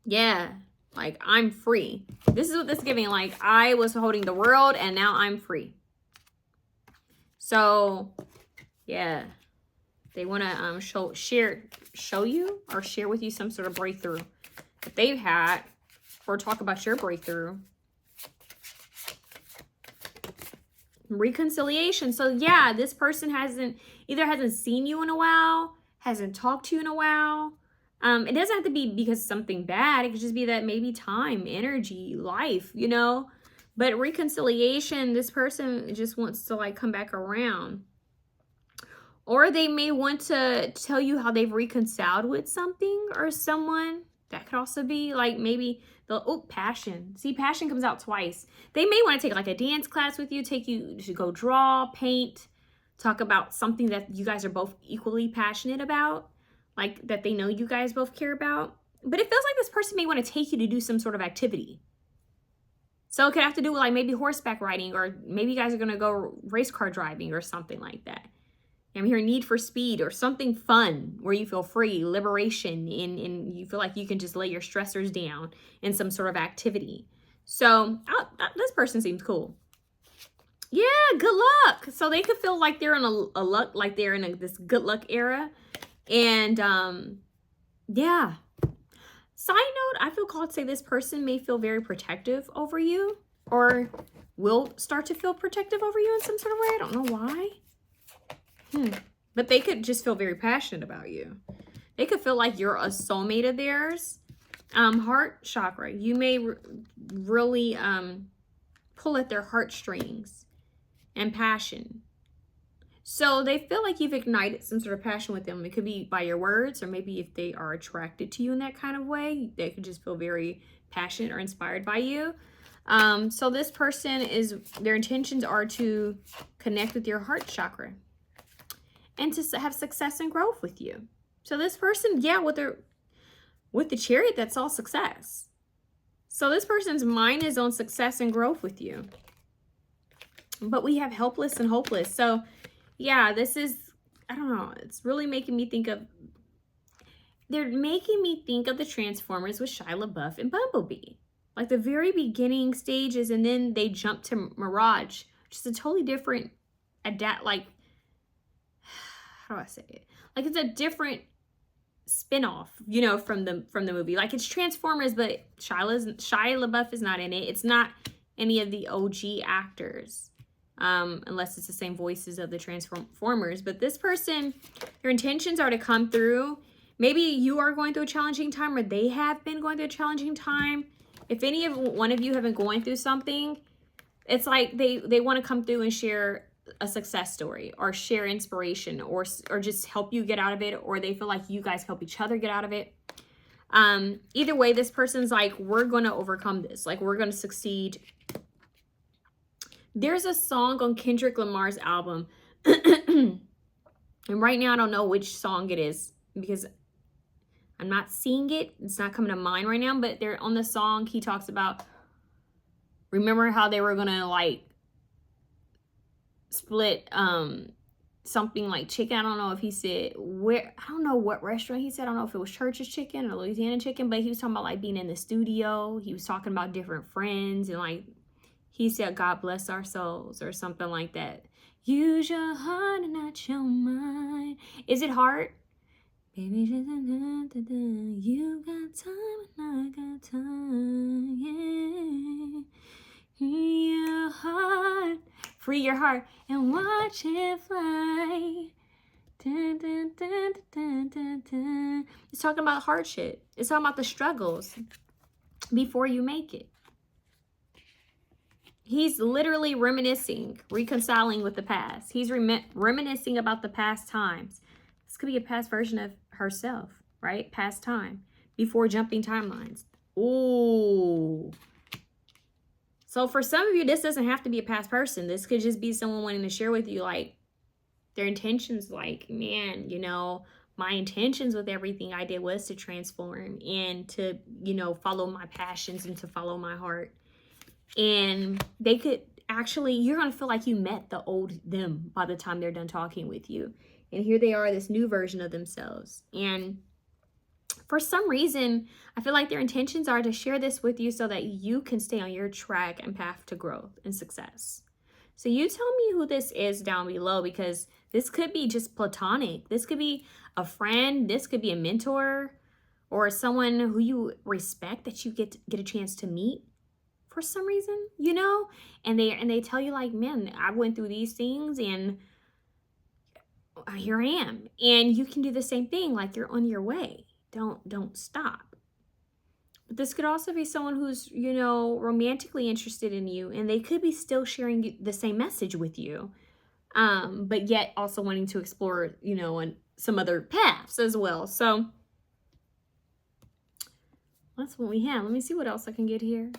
Yeah, like, I'm free. This is what this is giving. Like, I was holding the world and now I'm free. So, yeah, they want to show you or share with you some sort of breakthrough that they've had, or talk about your breakthrough. Reconciliation. So yeah, this person hasn't seen you in a while, hasn't talked to you in a while. It doesn't have to be because of something bad. It could just be that maybe time, energy, life, you know. But reconciliation, this person just wants to, like, come back around. Or they may want to tell you how they've reconciled with something or someone. That could also be, like, maybe passion. See, passion comes out twice. They may want to take, like, a dance class with you, take you to go draw, paint, talk about something that you guys are both equally passionate about, like, that they know you guys both care about. But it feels like this person may want to take you to do some sort of activity. So it could have to do with, like, maybe horseback riding, or maybe you guys are going to go race car driving or something like that. I'm hearing Need for Speed, or something fun where you feel free, liberation, and you feel like you can just lay your stressors down in some sort of activity. So this person seems cool. Yeah, good luck. So they could feel like they're in this good luck era. And yeah. Side note, I feel called to say this person may feel very protective over you, or will start to feel protective over you in some sort of way. I don't know why. But they could just feel very passionate about you. They could feel like you're a soulmate of theirs. Heart chakra. You may really pull at their heartstrings and passion. So they feel like you've ignited some sort of passion with them. It could be by your words, or maybe if they are attracted to you in that kind of way, they could just feel very passionate or inspired by you. So this person their intentions are to connect with your heart chakra and to have success and growth with you. So this person, yeah, with the Chariot, that's all success. So this person's mind is on success and growth with you. But we have helpless and hopeless. So yeah, this is, I don't know, it's really making me think of, they're making me think of the Transformers with Shia LaBeouf and Bumblebee. Like the very beginning stages, and then they jump to Mirage, which is a totally different, like, how do I say it? Like it's a different spin-off, you know, from the movie. Like it's Transformers, but Shia LaBeouf is not in it. It's not any of the OG actors. Unless it's the same voices of the Transformers. But this person, your intentions are to come through. Maybe you are going through a challenging time, or they have been going through a challenging time. If one of you have been going through something, it's like they want to come through and share a success story, or share inspiration, or just help you get out of it, or they feel like you guys help each other get out of it. Either way, this person's like, we're going to overcome this. Like, we're going to succeed. There's a song on Kendrick Lamar's album, and right now I don't know which song it is because I'm not seeing it. It's not coming to mind right now, but they're on the song. He talks about, remember how they were gonna like split something like chicken. I don't know if he said where, I don't know what restaurant he said. I don't know if it was Church's Chicken or Louisiana Chicken, but he was talking about like being in the studio. He was talking about different friends, and like he said, God bless our souls, or something like that. Use your heart and not your mind. Is it heart? Baby, you got time and I got time. Yeah. Your heart. Free your heart and watch it fly. Dun, dun, dun, dun, dun, dun. It's talking about hardship. It's talking about the struggles before you make it. He's literally reminiscing, reconciling with the past. He's reminiscing about the past times. This could be a past version of herself, right? Past time, before jumping timelines. Ooh. So for some of you, this doesn't have to be a past person. This could just be someone wanting to share with you, like, their intentions, like, man, you know, my intentions with everything I did was to transform and to, you know, follow my passions and to follow my heart. And they could actually, you're going to feel like you met the old them by the time they're done talking with you. And here they are, this new version of themselves. And for some reason, I feel like their intentions are to share this with you so that you can stay on your track and path to growth and success. So you tell me who this is down below, because this could be just platonic. This could be a friend. This could be a mentor, or someone who you respect that you get a chance to meet for some reason, you know, and they tell you like, man, I went through these things and here I am. And you can do the same thing, like you're on your way. Don't stop. But this could also be someone who's, you know, romantically interested in you, and they could be still sharing the same message with you, but yet also wanting to explore, you know, on some other paths as well. So that's what we have. Let me see what else I can get here.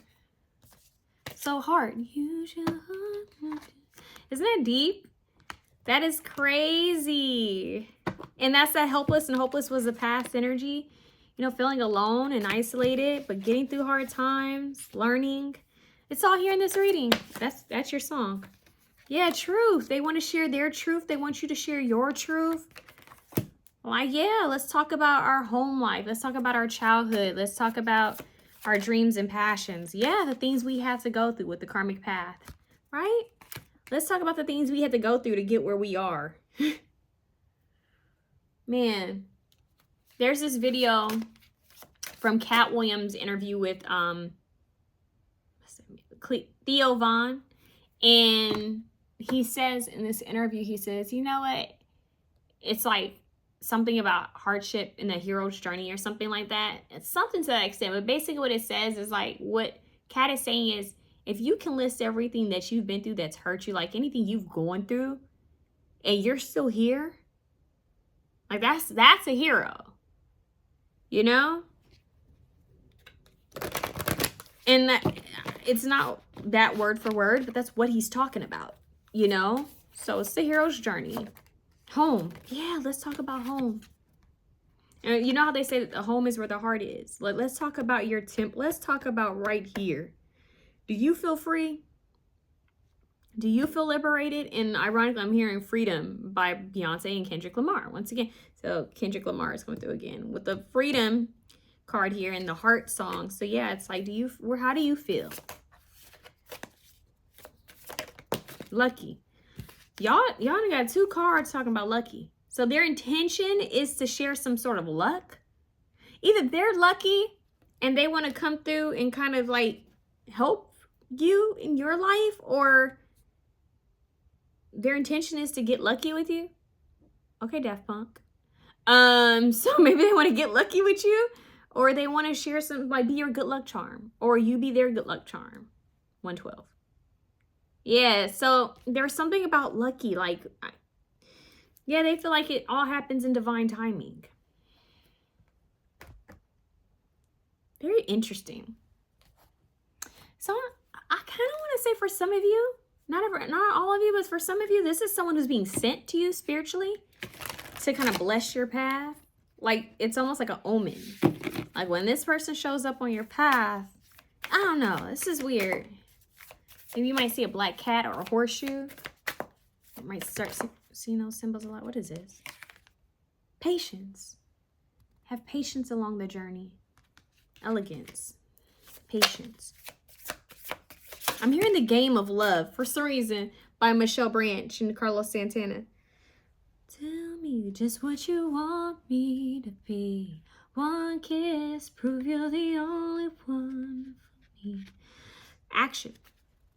So heart. Use your heart. Isn't that deep? That is crazy. And that's that helpless, and hopeless was the past energy. You know, feeling alone and isolated, but getting through hard times, learning. It's all here in this reading. That's your song. Yeah, truth. They want to share their truth. They want you to share your truth. Like, yeah, let's talk about our home life. Let's talk about our childhood. Let's talk about our dreams and passions. Yeah, the things we had to go through with the karmic path, right? Let's talk about the things we had to go through to get where we are. Man, there's this video from Cat Williams' interview with Theo Von, and he says in this interview, he says, you know what? It's like something about hardship in the hero's journey or something like that. It's something to that extent, but basically what it says is like, what Cat is saying is, if you can list everything that you've been through that's hurt you, like anything you've gone through, and you're still here, like that's a hero, you know? And that, it's not that word for word, but that's what he's talking about, you know? So it's the hero's journey. Home. Yeah, let's talk about home. And you know how they say that the home is where the heart is? Like, let's talk about let's talk about right here. Do you feel free? Do you feel liberated? And ironically, I'm hearing Freedom by Beyonce and Kendrick Lamar once again. So Kendrick Lamar is going through again with the Freedom card here and the heart song. So yeah, it's like, how do you feel? Lucky. Y'all got 2 cards talking about lucky. So their intention is to share some sort of luck. Either they're lucky and they want to come through and kind of like help you in your life, or their intention is to get lucky with you. Okay, Daft Punk. So maybe they want to get lucky with you, or they want to share some, like be your good luck charm, or you be their good luck charm. 112. Yeah, so there's something about lucky, like, yeah, they feel like it all happens in divine timing. Very interesting. So I kind of want to say for some of you, not all of you, but for some of you, this is someone who's being sent to you spiritually to kind of bless your path. Like, it's almost like an omen. Like, when this person shows up on your path, I don't know, this is weird. Maybe you might see a black cat or a horseshoe. You might start seeing those symbols a lot. What is this? Patience. Have patience along the journey. Elegance. Patience. I'm hearing The Game of Love for some reason by Michelle Branch and Carlos Santana. Tell me just what you want me to be. One kiss, prove you're the only one for me. Action.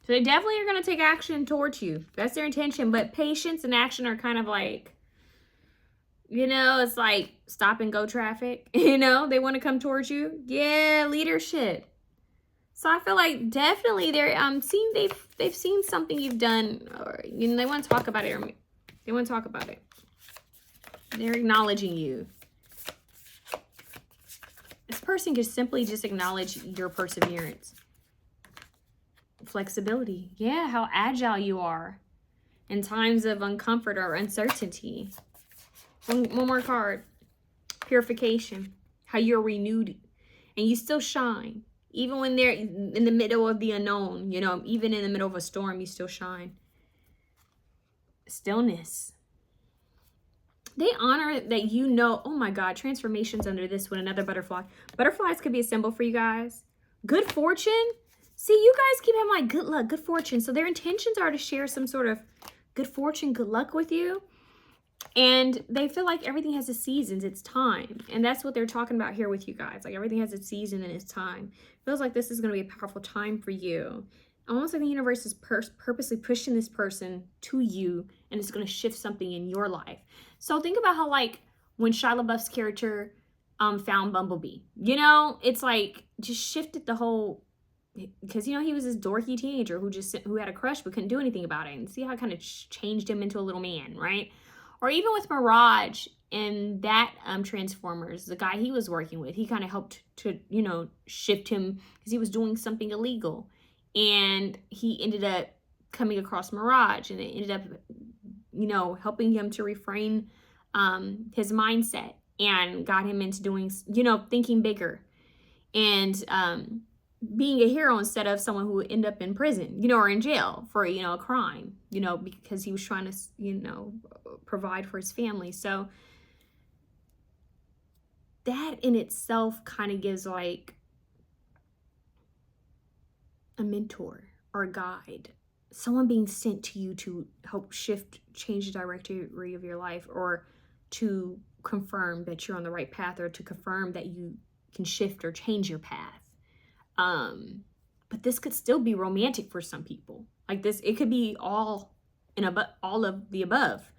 So they definitely are going to take action towards you. That's their intention. But patience and action are kind of like, you know, it's like stop and go traffic. You know, they want to come towards you. Yeah, leadership. So I feel like definitely they're they've seen something you've done, or you know, they want to talk about it, or they want to talk about it. They're acknowledging you. This person can simply just acknowledge your perseverance. Flexibility. Yeah, how agile you are in times of uncomfort or uncertainty. One more card. Purification. How you're renewed and you still shine. Even when they're in the middle of the unknown, you know, even in the middle of a storm, you still shine. Stillness. They honor that, you know, oh my God, transformations under this one, another butterfly. Butterflies could be a symbol for you guys. Good fortune. See, you guys keep having like good luck, good fortune. So their intentions are to share some sort of good fortune, good luck with you. And they feel like everything has its seasons, it's time. And that's what they're talking about here with you guys. Like everything has its season and its time. Feels like this is going to be a powerful time for you. Almost like the universe is purposely pushing this person to you, and it's going to shift something in your life. So think about how, like, when Shia LaBeouf's character found Bumblebee, you know, it's like just shifted the whole, because, you know, he was this dorky teenager who had a crush but couldn't do anything about it. And see how it kind of changed him into a little man, right? Or even with Mirage and that Transformers, the guy he was working with, he kind of helped to, you know, shift him because he was doing something illegal. And he ended up coming across Mirage, and it ended up, you know, helping him to refrain his mindset and got him into doing, you know, thinking bigger and being a hero instead of someone who would end up in prison, you know, or in jail for, you know, a crime, you know, because he was trying to, you know, provide for his family. So that in itself kind of gives like a mentor or a guide, someone being sent to you to help change the directory of your life, or to confirm that you're on the right path, or to confirm that you can shift or change your path. But this could still be romantic for some people. Like this, it could be all of the above.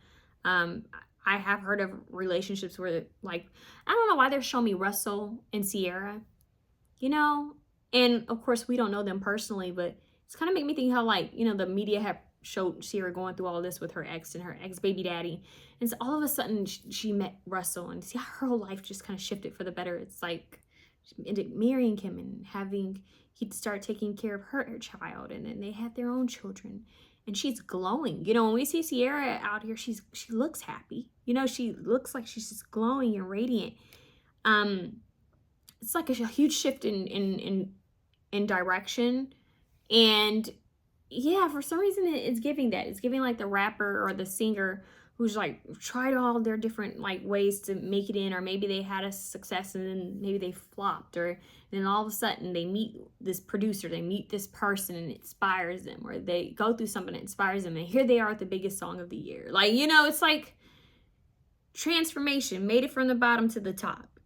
I have heard of relationships where, like, I don't know why they're showing me Russell and Sierra, you know, and of course we don't know them personally, but It's kind of make me think how, like, you know, the media have showed Sierra going through all this with her ex and her ex-baby daddy. And so all of a sudden she met Russell, and see how her whole life just kind of shifted for the better. It's like she ended up marrying him and having, he'd start taking care of her child, and then they had their own children. And she's glowing. You know, when we see Sierra out here, she looks happy. You know, she looks like she's just glowing and radiant. It's like a huge shift in direction. And yeah, for some reason it's giving that. It's giving like the rapper or the singer who's like tried all their different like ways to make it in, or maybe they had a success and then maybe they flopped, or then all of a sudden they meet this producer, they meet this person and it inspires them, or they go through something that inspires them, and here they are with the biggest song of the year. Like, you know, it's like transformation, made it from the bottom to the top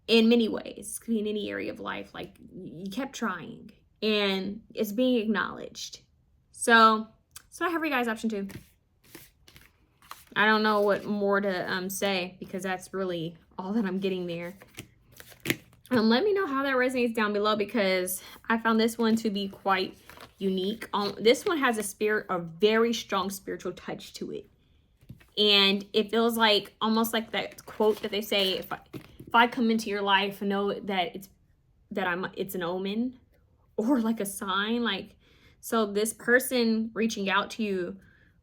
in many ways. It could be in any area of life. Like, you kept trying and it's being acknowledged. So I have for you guys option 2. I don't know what more to say, because that's really all that I'm getting there. Let me know how that resonates down below, because I found this one to be quite unique. This one has a very strong spiritual touch to it. And it feels like almost like that quote that they say, if I come into your life, know that it's an omen, or like a sign. Like, so this person reaching out to you,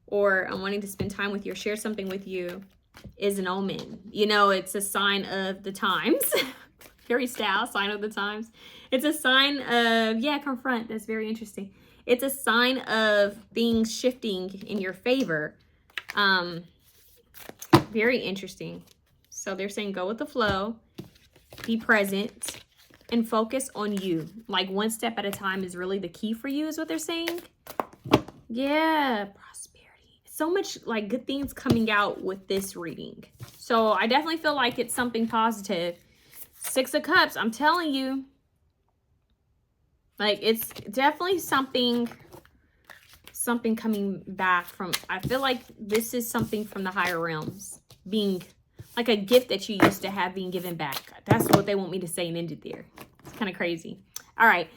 or wanting to spend time with you or share something with you, is an omen. You know, it's a sign of the times. Very style, sign of the times. It's a sign of, yeah, confront. That's very interesting. It's a sign of things shifting in your favor. Very interesting. So they're saying go with the flow, be present, and focus on you. Like, one step at a time is really the key for you, is what they're saying. Yeah, prosperity. So much like good things coming out with this reading. So I definitely feel like it's something positive. 6 of Cups, I'm telling you. Like, it's definitely something coming back from, I feel like this is something from the higher realms, being like a gift that you used to have being given back. That's what they want me to say and end it there. It's kind of crazy. All right,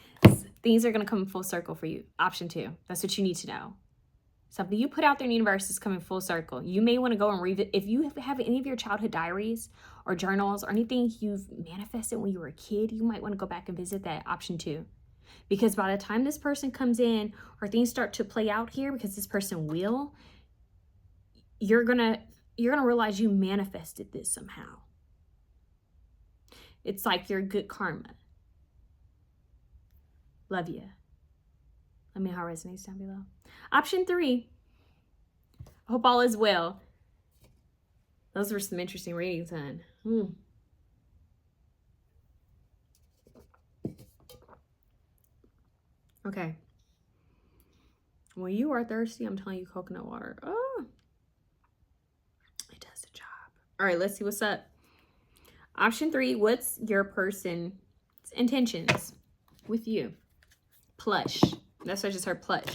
things are going to come full circle for you. Option 2, that's what you need to know. Something you put out there in the universe is coming full circle. You may want to go and read it. If you have any of your childhood diaries or journals or anything you've manifested when you were a kid, you might want to go back and visit that. Option 2. Because by the time this person comes in, or things start to play out here, because this person will, you're gonna realize you manifested this somehow. It's like your good karma. Love you. Let me know how it resonates down below. Option 3. I hope all is well. Those were some interesting readings, hon. Okay. When you are thirsty, I'm telling you, coconut water. Oh, it does the job. All right, let's see what's up. Option 3, what's your person's intentions with you? Plush. That's what I just heard, plush.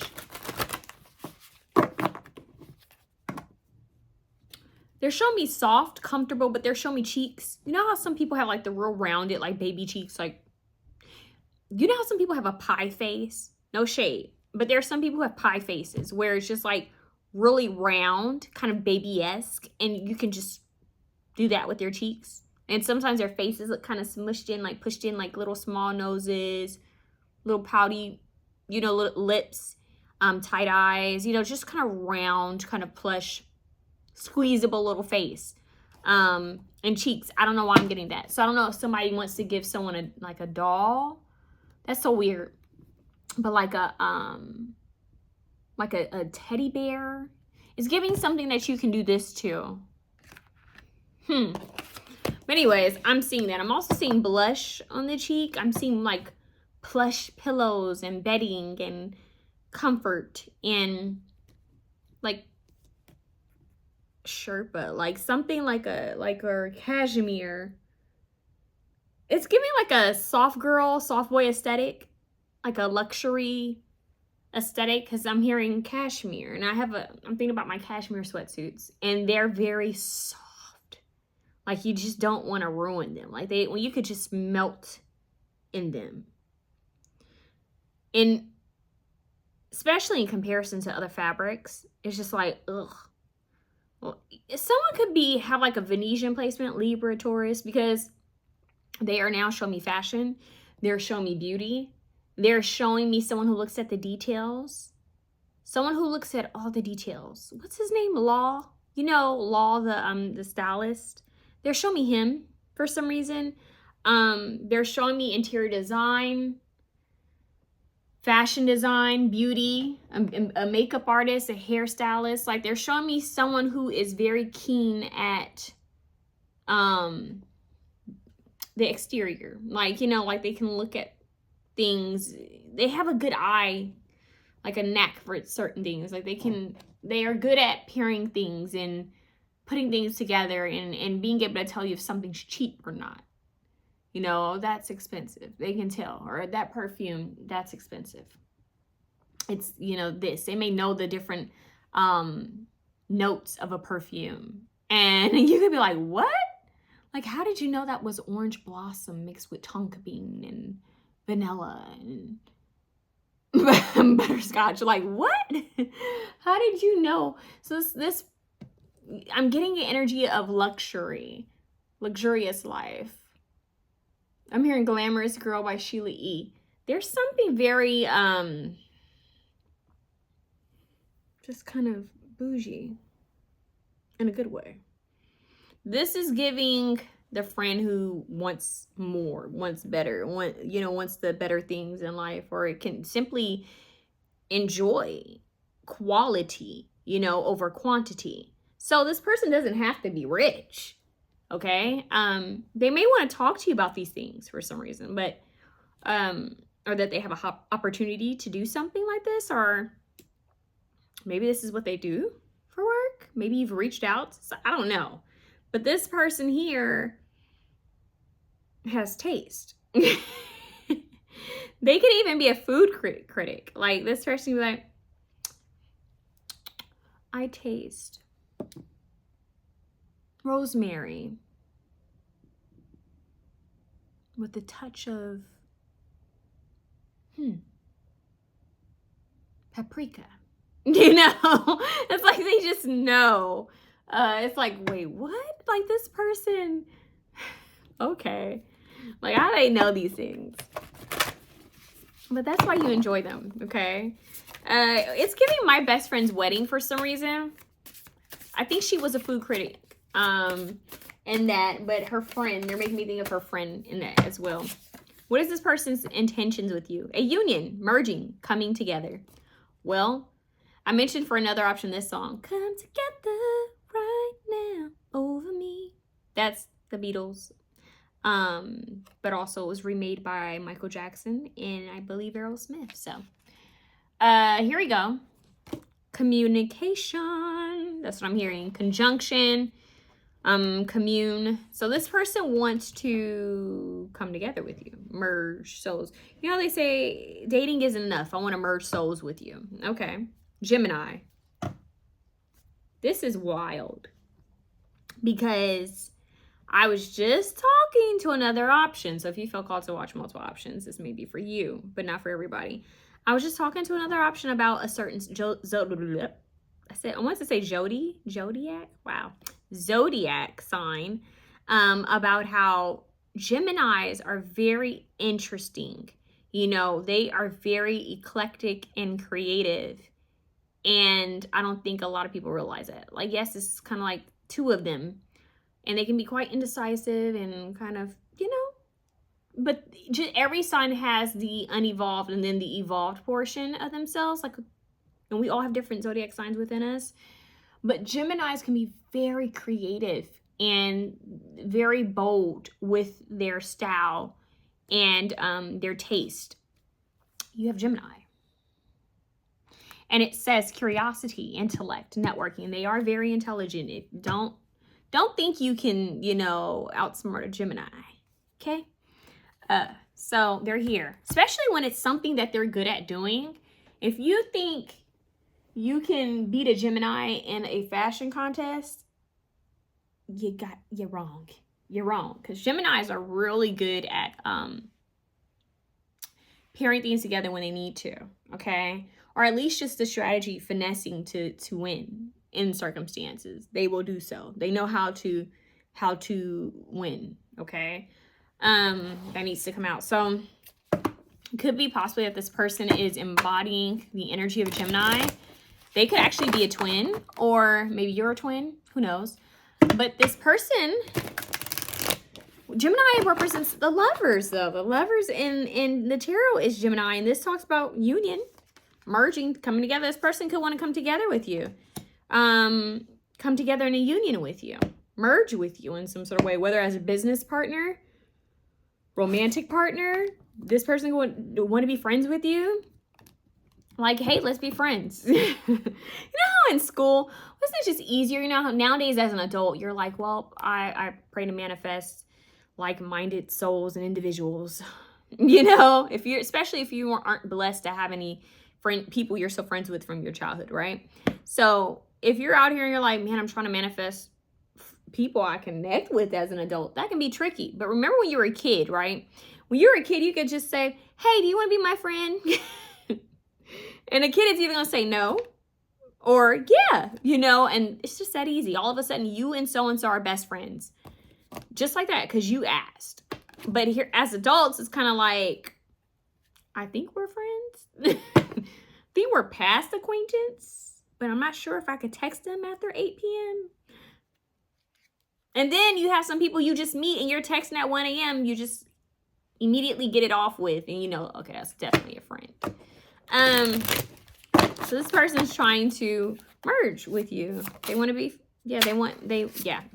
They're showing me soft, comfortable, but they're showing me cheeks. You know how some people have like the real rounded, like baby cheeks? Like, you know how some people have a pie face? No shade. But there are some people who have pie faces where it's just like really round, kind of baby-esque. And you can just do that with your cheeks. And sometimes their faces look kind of smushed in, like pushed in, like little small noses, little pouty, you know, little lips, tight eyes, you know, just kind of round, kind of plush, squeezable little face. And cheeks. I don't know why I'm getting that. So I don't know if somebody wants to give someone like a doll. That's so weird. But like a teddy bear. It's giving something that you can do this to. But anyways, I'm seeing that. I'm also seeing blush on the cheek. I'm seeing like plush pillows and bedding and comfort and like Sherpa, like something like a cashmere. It's giving like a soft girl, soft boy aesthetic, like a luxury aesthetic, because I'm hearing cashmere, and I'm thinking about my cashmere sweatsuits, and they're very soft. Like, you just don't want to ruin them. Like, when you could just melt in them. And especially in comparison to other fabrics, it's just like, ugh. Well, someone could have like a Venetian placement, Libra, Taurus, because they are now showing me fashion. They're showing me beauty. They're showing me someone who looks at the details. Someone who looks at all the details. What's his name? Law. You know, Law, the stylist. They're showing me him for some reason. They're showing me interior design, fashion design, beauty, a makeup artist, a hairstylist. Like, they're showing me someone who is very keen at the exterior. Like, you know, like they can look at things. They have a good eye, like a knack for certain things. Like they are good at pairing things and putting things together and being able to tell you if something's cheap or not. You know, that's expensive. They can tell. Or that perfume, that's expensive. It's, you know, this. They may know the different notes of a perfume. And you could be like, what? Like, how did you know that was orange blossom mixed with tonka bean and vanilla and butterscotch? Like, what? How did you know? So this I'm getting the energy of luxury, luxurious life. I'm hearing Glamorous Girl by Sheila E. There's something very just kind of bougie in a good way. This is giving the friend who wants more, wants better, wants the better things in life, or it can simply enjoy quality, over quantity. So this person doesn't have to be rich, okay? They may want to talk to you about these things for some reason, but, or that they have a opportunity to do something like this, or maybe this is what they do for work. Maybe you've reached out. So I don't know. But this person here has taste. They could even be a food critic. Like, this person would be like, I taste rosemary with a touch of paprika. It's like they just know. It's like, wait, what? Like, this person, okay. Like, how do they know these things? But that's why you enjoy them, okay? It's giving my best friend's wedding for some reason. I think she was a food critic. In that, but her friend, they're making me think of her friend in that as well. What is this person's intentions with you? A union, merging, coming together. Well, I mentioned for another option this song, Come Together Right Now Over Me. That's the Beatles. But also it was remade by Michael Jackson and I believe Aerosmith. So here we go. Communication. That's what I'm hearing. Conjunction. Commune. So this person wants to come together with you. Merge souls. You know, they say dating isn't enough. I want to merge souls with you. Okay. Gemini. This is wild. Because I was just talking to another option. So if you feel called to watch multiple options, this may be for you, but not for everybody. I was just talking to another option about a certain I wanted to say Zodiac. Wow. Zodiac sign. About how Geminis are very interesting. They are very eclectic and creative. And I don't think a lot of people realize it. Like, yes, it's kind of like two of them. And they can be quite indecisive and kind of, but just every sign has the unevolved and then the evolved portion of themselves. Like, and we all have different zodiac signs within us. But Geminis can be very creative and very bold with their style and their taste. You have Gemini. And it says curiosity, intellect, networking. They are very intelligent. Don't think you can, outsmart a Gemini, okay? So they're here, especially when it's something that they're good at doing. If you think you can beat a Gemini in a fashion contest, you're wrong. You're wrong, because Geminis are really good at pairing things together when they need to, okay? or at least just the strategy finessing to win in circumstances. They will do so. They know how to win, okay? That needs to come out. So it could be possibly that this person is embodying the energy of a Gemini. They could actually be a twin, or maybe you're a twin, who knows? But this person, Gemini represents the lovers, though. The lovers in the tarot is Gemini, and this talks about union, merging, coming together. This person could want to come together with you, come together in a union with you, merge with you in some sort of way, whether as a business partner, romantic partner. This person would want to be friends with you. Like, hey, let's be friends. You know how in school, wasn't it just easier? You know how nowadays as an adult, you're like, well, I pray to manifest like-minded souls and individuals. You know, if you're, especially if you aren't blessed to have any people you're so friends with from your childhood, right? So if you're out here and you're like, man, I'm trying to manifest people I connect with as an adult, that can be tricky. But remember when you were a kid, right? When you were a kid, you could just say, hey, do you want to be my friend? And a kid is either going to say no or yeah, you know, and it's just that easy. All of a sudden, you and so-and-so are best friends. Just like that, because you asked. But here, as adults, it's kind of like, I think we're friends. I think we're past acquaintance, but I'm not sure if I could text them after 8 p.m. And then you have some people you just meet and you're texting at 1 a.m. You just immediately get it off with, and you know, okay, that's definitely a friend. So this person's trying to merge with you. They want to be, yeah,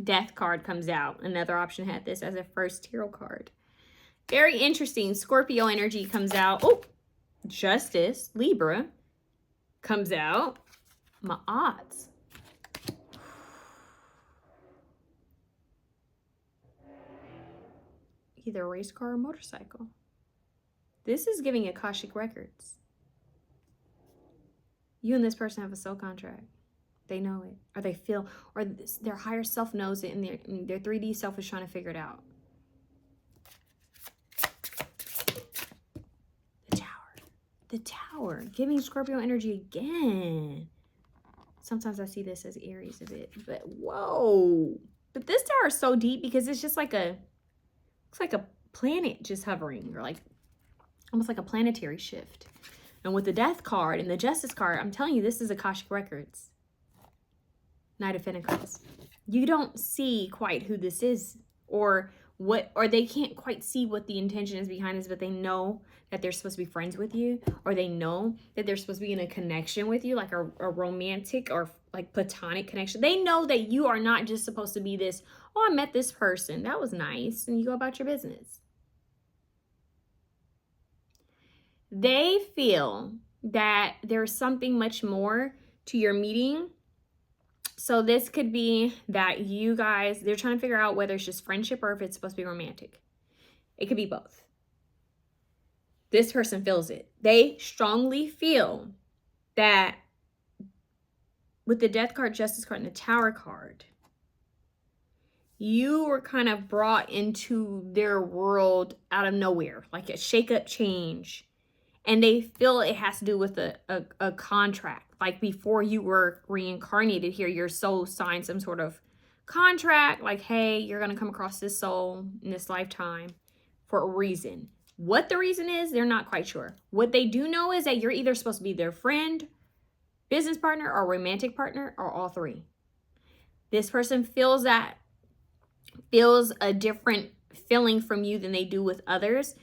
Death card comes out. Another option had this as a first tarot card. Very interesting. Scorpio energy comes out. Oh, Justice, Libra comes out. My odds. Either a race car or motorcycle. This is giving Akashic records. You and this person have a soul contract. They know it, or they feel, or their higher self knows it, and their 3D self is trying to figure it out. The Tower, giving Scorpio energy again. Sometimes I see this as Aries a bit, but whoa. But this Tower is so deep because it's just like looks like a planet just hovering, or like almost like a planetary shift. And with the Death card and the Justice card, I'm telling you, this is Akashic Records. Knight of Pentacles. You don't see quite who this is, or they can't quite see what the intention is behind this, but they know that they're supposed to be friends with you, or they know that they're supposed to be in a connection with you, like a romantic or like platonic connection. They know that you are not just supposed to be this, oh, I met this person, that was nice, and you go about your business. They feel that there's something much more to your meeting. So this could be that you guys, they're trying to figure out whether it's just friendship or if it's supposed to be romantic. It could be both. This person feels it. They strongly feel that with the Death card, Justice card, and the Tower card, you were kind of brought into their world out of nowhere, like a shake-up change. And they feel it has to do with a contract. Like before you were reincarnated here, your soul signed some sort of contract. Like, hey, you're going to come across this soul in this lifetime for a reason. What the reason is, they're not quite sure. What they do know is that you're either supposed to be their friend, business partner, or romantic partner, or all three. This person feels a different feeling from you than they do with others.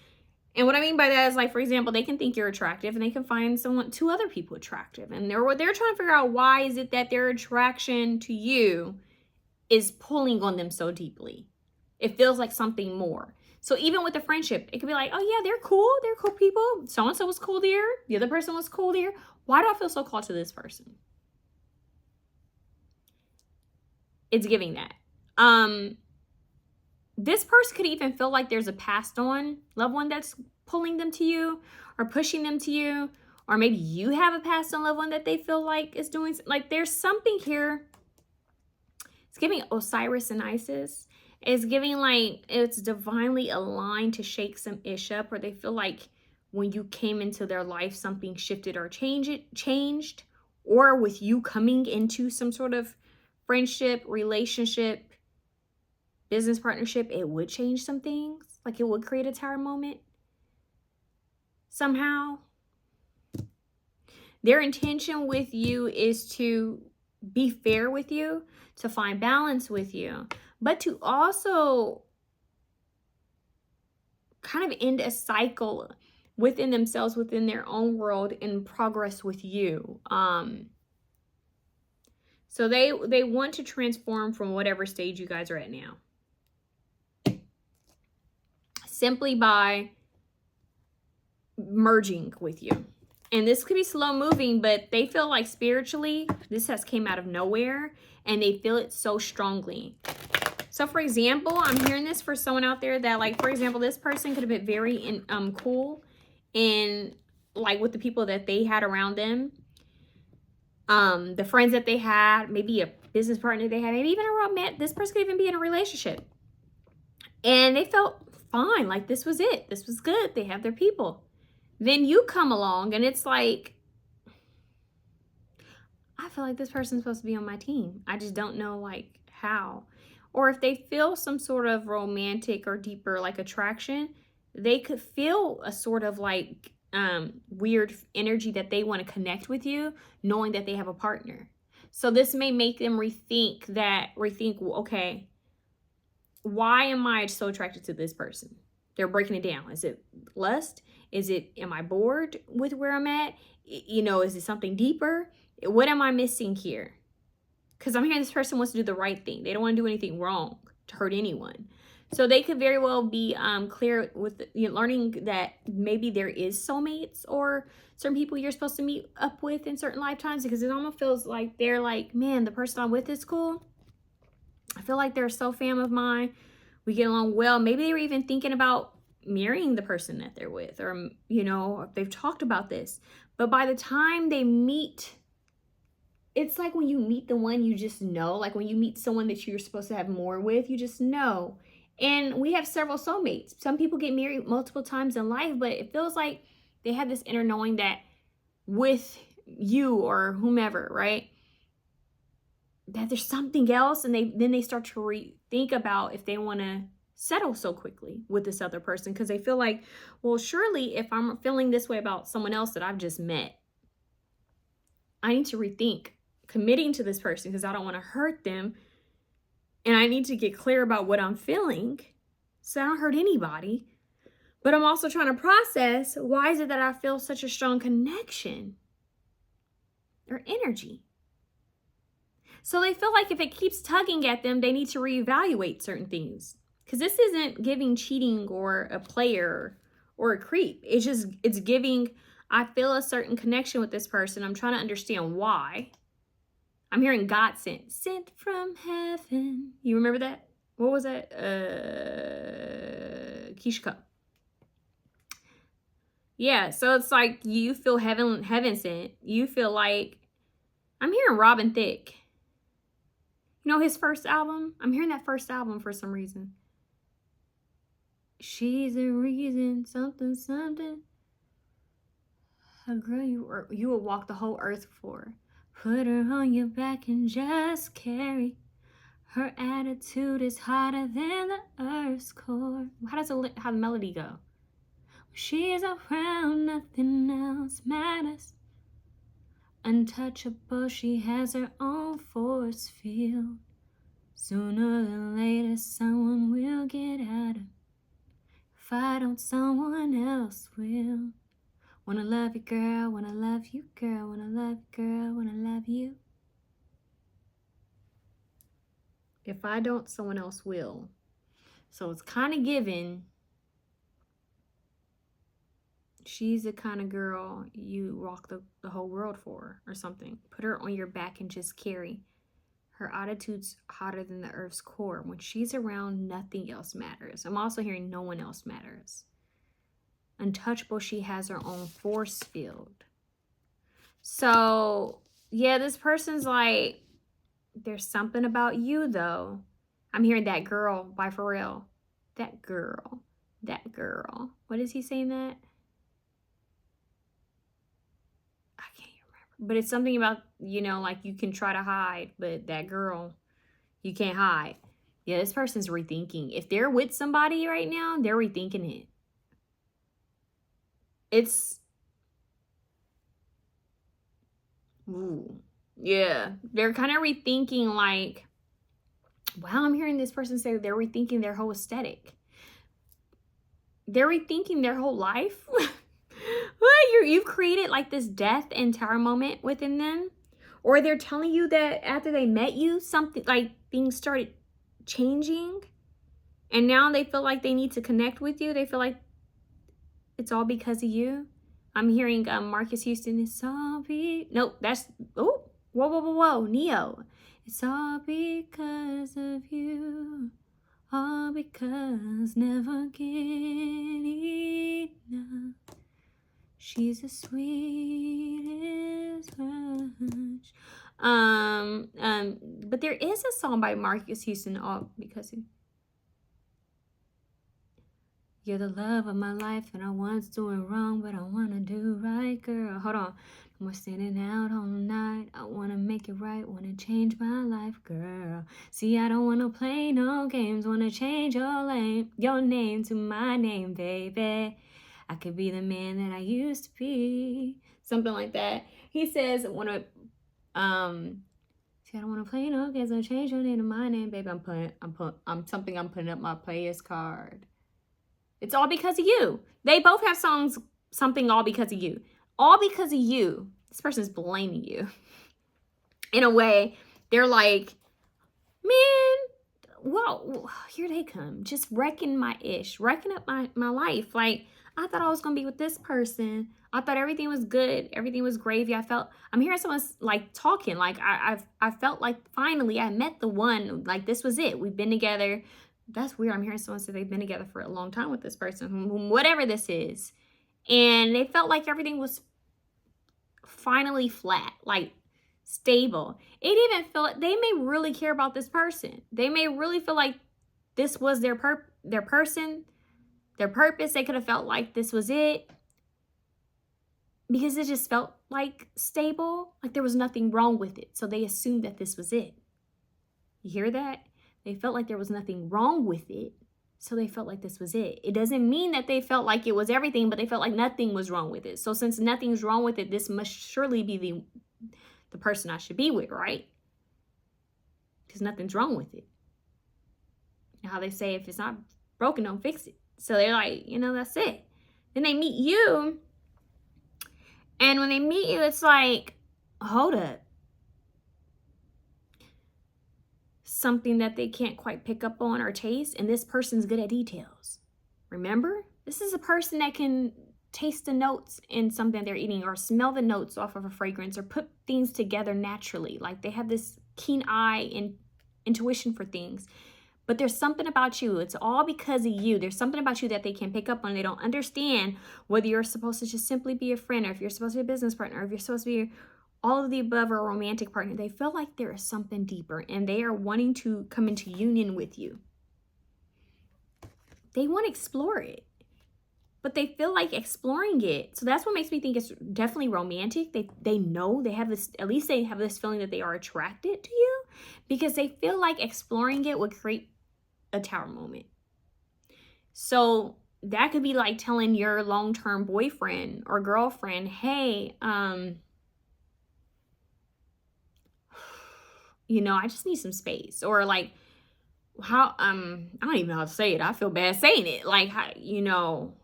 And what I mean by that is, like, for example, they can think you're attractive and they can find two other people attractive. And they're trying to figure out why is it that their attraction to you is pulling on them so deeply. It feels like something more. So even with the friendship, it could be like, oh yeah, they're cool. They're cool people. So-and-so was cool there. The other person was cool there. Why do I feel so close to this person? It's giving that. This person could even feel like there's a passed on loved one that's pulling them to you or pushing them to you. Or maybe you have a passed on loved one that they feel like is doing, like there's something here. It's giving Osiris and Isis. It's giving like it's divinely aligned to shake some ish up, or they feel like when you came into their life, something shifted or changed, or with you coming into some sort of friendship, relationship, business partnership, it would change some things. Like it would create a tower moment somehow. Their intention with you is to be fair with you, to find balance with you, but to also kind of end a cycle within themselves, within their own world, in progress with you. So they want to transform from whatever stage you guys are at now, simply by merging with you. And this could be slow moving, but they feel like spiritually this has came out of nowhere and they feel it so strongly. So for example, I'm hearing this for someone out there that, like, for example, this person could have been very cool in, like, with the people that they had around them, the friends that they had, maybe a business partner they had, maybe even a romance. This person could even be in a relationship, and they felt fine, like this was it, this was good, they have their people. Then you come along and it's like, I feel like this person's supposed to be on my team, I just don't know like how. Or if they feel some sort of romantic or deeper like attraction, they could feel a sort of like weird energy that they want to connect with you, knowing that they have a partner. So this may make them rethink, okay, why am I so attracted to this person? They're breaking it down. Is it lust? Am I bored with where I'm at? You know, is it something deeper? What am I missing here? Because I'm hearing this person wants to do the right thing. They don't want to do anything wrong to hurt anyone. So they could very well be clear with learning that maybe there is soulmates or certain people you're supposed to meet up with in certain lifetimes, because it almost feels like they're like, man, the person I'm with is cool. I feel like they're so fan of mine. We get along well. Maybe they were even thinking about marrying the person that they're with, or, you know, they've talked about this. But by the time they meet, it's like when you meet the one, you just know, like when you meet someone that you're supposed to have more with, you just know. And we have several soulmates. Some people get married multiple times in life, but it feels like they have this inner knowing that with you or whomever, right, that there's something else, and then they start to rethink about if they want to settle so quickly with this other person, because they feel like, well, surely if I'm feeling this way about someone else that I've just met, I need to rethink committing to this person because I don't want to hurt them, and I need to get clear about what I'm feeling so I don't hurt anybody. But I'm also trying to process, why is it that I feel such a strong connection or energy? So they feel like if it keeps tugging at them, they need to reevaluate certain things. Because this isn't giving cheating or a player or a creep. It's giving, I feel a certain connection with this person. I'm trying to understand why. I'm hearing God sent from heaven. You remember that? What was that? 𝐾𝐬𝐿. Yeah, so it's like you feel heaven sent. You feel like, I'm hearing Robin Thicke. You know his first album? I'm hearing that first album for some reason. She's a reason, something, something. A girl you would walk the whole earth for. Put her on your back and just carry. Her attitude is hotter than the earth's core. How the melody go? She's around, nothing else matters. Untouchable, she has her own force field. Sooner or later, someone will get at her. If I don't, someone else will. Wanna love you, girl, wanna love you, girl, wanna love you, girl, wanna love you. If I don't, someone else will. So it's kind of given, she's the kind of girl you walk the whole world for or something. Put her on your back and just carry. Her attitude's hotter than the earth's core. When she's around, nothing else matters. I'm also hearing no one else matters. Untouchable, she has her own force field. So, yeah, this person's like, there's something about you, though. I'm hearing that girl by Pharrell. That girl. What is he saying that? But it's something about, you know, like you can try to hide, but that girl, you can't hide. Yeah, this person's rethinking. If they're with somebody right now, they're rethinking it. It's, ooh, yeah. They're kind of rethinking, like, wow, I'm hearing this person say they're rethinking their whole aesthetic. They're rethinking their whole life. What? You've created like this death and tower moment within them. Or they're telling you that after they met you, something like things started changing. And now they feel like they need to connect with you. They feel like it's all because of you. I'm hearing Marcus Houston. It's all nope, that's, oh, whoa, Neo. It's all because of you. All because never get enough. She's the sweetest rush. But there is a song by Marcus Houston, all because of you're the love of my life, and I once doing wrong, but I wanna do right, girl. Hold on. We're standing out all night. I wanna make it right, wanna change my life, girl. See, I don't wanna play no games, wanna change your name to my name, baby. I could be the man that I used to be. Something like that. He says, see, I don't wanna play no games, wanna change your name to my name, baby. I'm putting up my player's card. It's all because of you. They both have songs, something all because of you. All because of you. This person's blaming you. In a way, they're like, man, well, here they come. Just wrecking my ish. Wrecking up my life. Like, I thought I was going to be with this person. I thought everything was good. Everything was gravy. I'm hearing someone like talking. Like, I felt like finally I met the one. Like, this was it. We've been together. That's weird. I'm hearing someone say they've been together for a long time with this person, whatever this is. And they felt like everything was finally flat, like stable. It even felt like they may really care about this person. They may really feel like this was their person, their purpose. They could have felt like this was it because it just felt like stable, like there was nothing wrong with it. So they assumed that this was it. You hear that? They felt like there was nothing wrong with it, so they felt like this was it. It doesn't mean that they felt like it was everything, but they felt like nothing was wrong with it. So since nothing's wrong with it, this must surely be the person I should be with, right? Because nothing's wrong with it. You know how they say, if it's not broken, don't fix it. So they're like, you know, that's it. Then they meet you, and when they meet you, it's like, hold up. Something that they can't quite pick up on or taste, and this person's good at details. Remember, this is a person that can taste the notes in something they're eating, or smell the notes off of a fragrance, or put things together naturally. Like they have this keen eye and intuition for things. But there's something about you. It's all because of you. There's something about you that they can pick up on. They don't understand whether you're supposed to just simply be a friend, or if you're supposed to be a business partner, or if you're supposed to be all of the above, or a romantic partner. They feel like there is something deeper, and they are wanting to come into union with you. They want to explore it, but they feel like exploring it. So that's what makes me think it's definitely romantic. They know, they have this, at least they have this feeling that they are attracted to you, because they feel like exploring it would create a tower moment. So that could be like telling your long-term boyfriend or girlfriend, hey, you know, I just need some space. Or like, how, I don't even know how to say it. I feel bad saying it. Like, how, you know,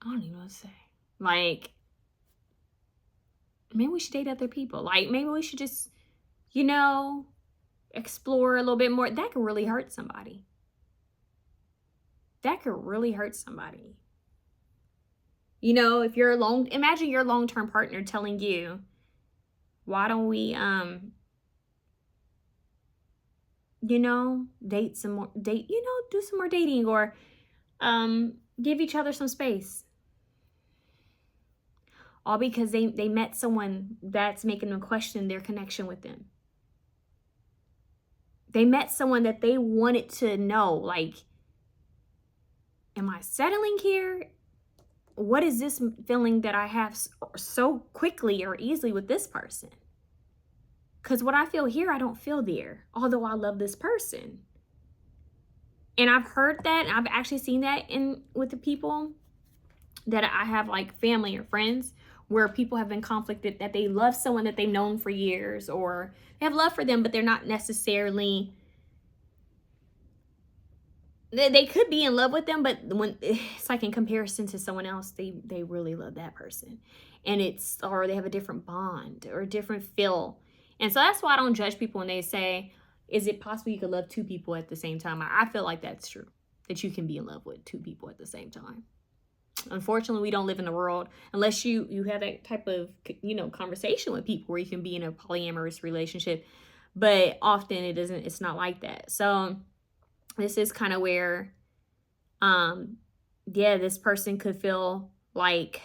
I don't even know what to say. Like, maybe we should date other people. Like, maybe we should just, you know, explore a little bit more. That could really hurt somebody. That could really hurt somebody. You know, if you're imagine your long-term partner telling you, why don't we, you know, do some more dating, or give each other some space. All because they met someone that's making them question their connection with them. They met someone that they wanted to know, like, am I settling here? what is this feeling that I have so quickly or easily with this person? Because what I feel here, I don't feel there, although I love this person. And I've heard that, and I've actually seen that with the people that I have, like family or friends, where people have been conflicted, that they love someone that they've known for years, or they have love for them, but they're not necessarily, they could be in love with them, but when it's like in comparison to someone else, they really love that person. And or they have a different bond or a different feel. And so that's why I don't judge people when they say, is it possible you could love two people at the same time? I feel like that's true, that you can be in love with two people at the same time. Unfortunately, we don't live in the world unless you have that type of, conversation with people where you can be in a polyamorous relationship. But often it's not like that. So this is kind of where, this person could feel like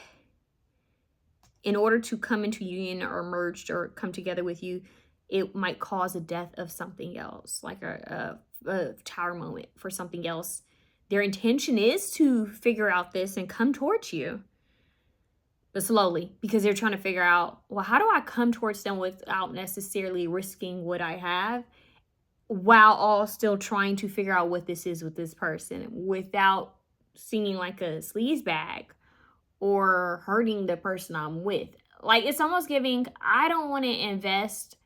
in order to come into union or merged or come together with you, it might cause a death of something else, like a tower moment for something else. Their intention is to figure out this and come towards you, but slowly, because they're trying to figure out, well, how do I come towards them without necessarily risking what I have, while all still trying to figure out what this is with this person without seeming like a sleaze bag or hurting the person I'm with. Like, it's almost giving, I don't want to invest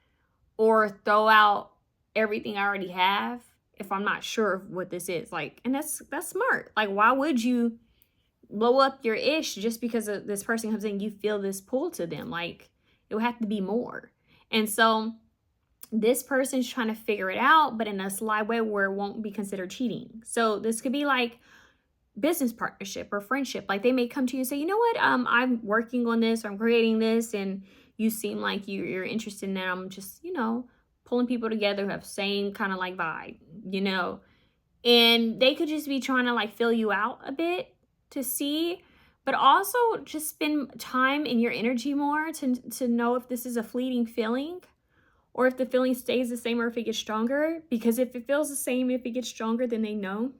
or throw out everything I already have if I'm not sure of what this is. Like, and that's smart. Like, why would you blow up your ish just because of this person comes in, you feel this pull to them? Like, it would have to be more. And so this person's trying to figure it out, but in a sly way where it won't be considered cheating. So this could be like business partnership or friendship. Like, they may come to you and say, you know what, I'm working on this, I'm creating this, and you seem like you're interested in that. I'm just, pulling people together who have same kind of like vibe, and they could just be trying to like fill you out a bit to see, but also just spend time in your energy more to know if this is a fleeting feeling or if the feeling stays the same or if it gets stronger. Because if it feels the same, if it gets stronger, then they know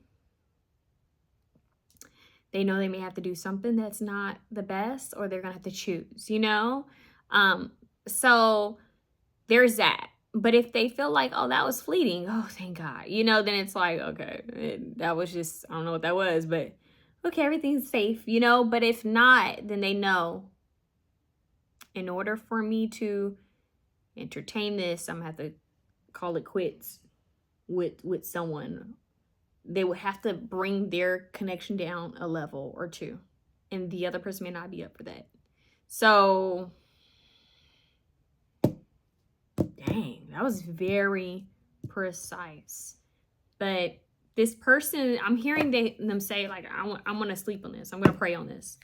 they may have to do something that's not the best, or they're gonna have to choose, so there's that. But if they feel like, oh, that was fleeting, oh, thank God, then it's like, okay, that was just, I don't know what that was, but okay, everything's safe, But if not, then they know, in order for me to entertain this, I'm gonna have to call it quits with someone. They would have to bring their connection down a level or two, and the other person may not be up for that. So, dang, that was very precise. But this person, I'm hearing them say, like, I'm gonna sleep on this, I'm gonna pray on this.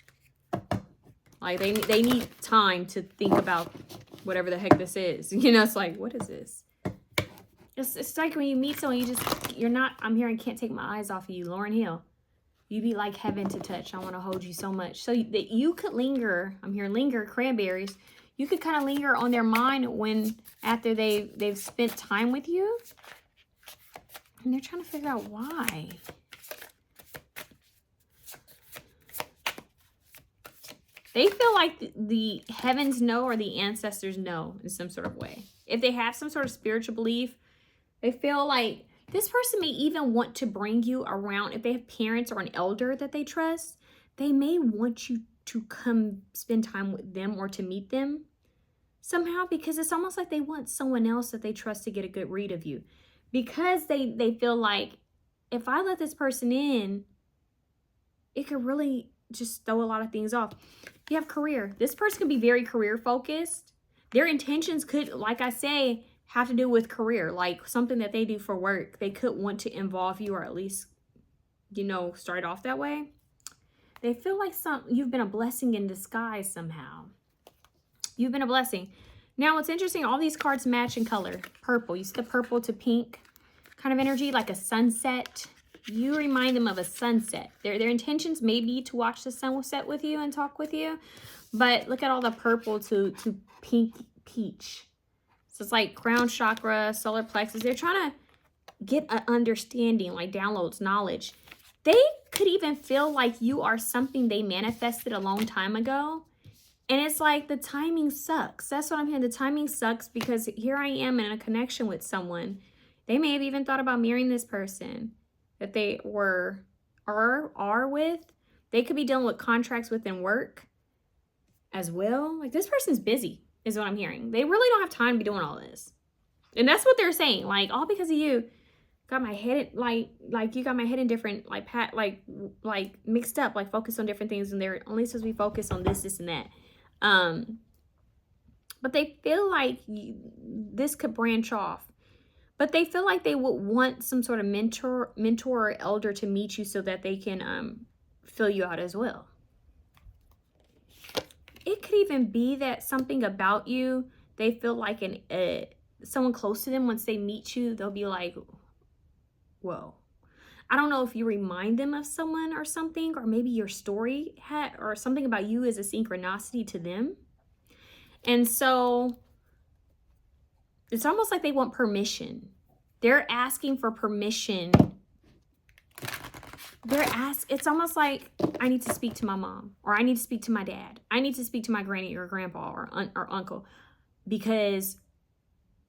Like, they need time to think about whatever the heck this is. It's like, what is this? It's like when you meet someone, I'm hearing, can't take my eyes off of you, Lauryn Hill. You be like heaven to touch. I want to hold you so much. So that you could linger, I'm hearing linger, cranberries. You could kind of linger on their mind after they've spent time with you. And they're trying to figure out why. They feel like the heavens know, or the ancestors know in some sort of way. If they have some sort of spiritual belief, they feel like this person may even want to bring you around. If they have parents or an elder that they trust, they may want you to come spend time with them or to meet them somehow, because it's almost like they want someone else that they trust to get a good read of you. Because they feel like, if I let this person in, it could really just throw a lot of things off. You have career. This person can be very career focused. Their intentions could, like I say, have to do with career, like something that they do for work. They could want to involve you, or at least, start off that way. They feel like you've been a blessing in disguise somehow. You've been a blessing. Now, what's interesting, all these cards match in color. Purple. You see the purple to pink kind of energy, like a sunset. You remind them of a sunset. Their intentions may be to watch the sunset with you and talk with you, but look at all the purple to pink peach. So it's like crown chakra, solar plexus. They're trying to get an understanding, like downloads, knowledge. They could even feel like you are something they manifested a long time ago. And it's like the timing sucks. That's what I'm hearing. The timing sucks because here I am in a connection with someone. They may have even thought about marrying this person that they are with. They could be dealing with contracts within work as well. Like, this person's busy is what I'm hearing. They really don't have time to be doing all this. And that's what they're saying. Like, all because of you. Got my head like you got my head in different like mixed up, like focused on different things, and they're only supposed to be focused on this and that. But they feel like this could branch off. But they feel like they would want some sort of mentor or elder to meet you so that they can fill you out as well. It could even be that something about you, they feel like someone close to them, once they meet you, they'll be like, whoa. I don't know if you remind them of someone or something, or maybe your story or something about you is a synchronicity to them. And so it's almost like they want permission. They're asking for permission. It's almost like, I need to speak to my mom, or I need to speak to my dad. I need to speak to my granny or grandpa or uncle, because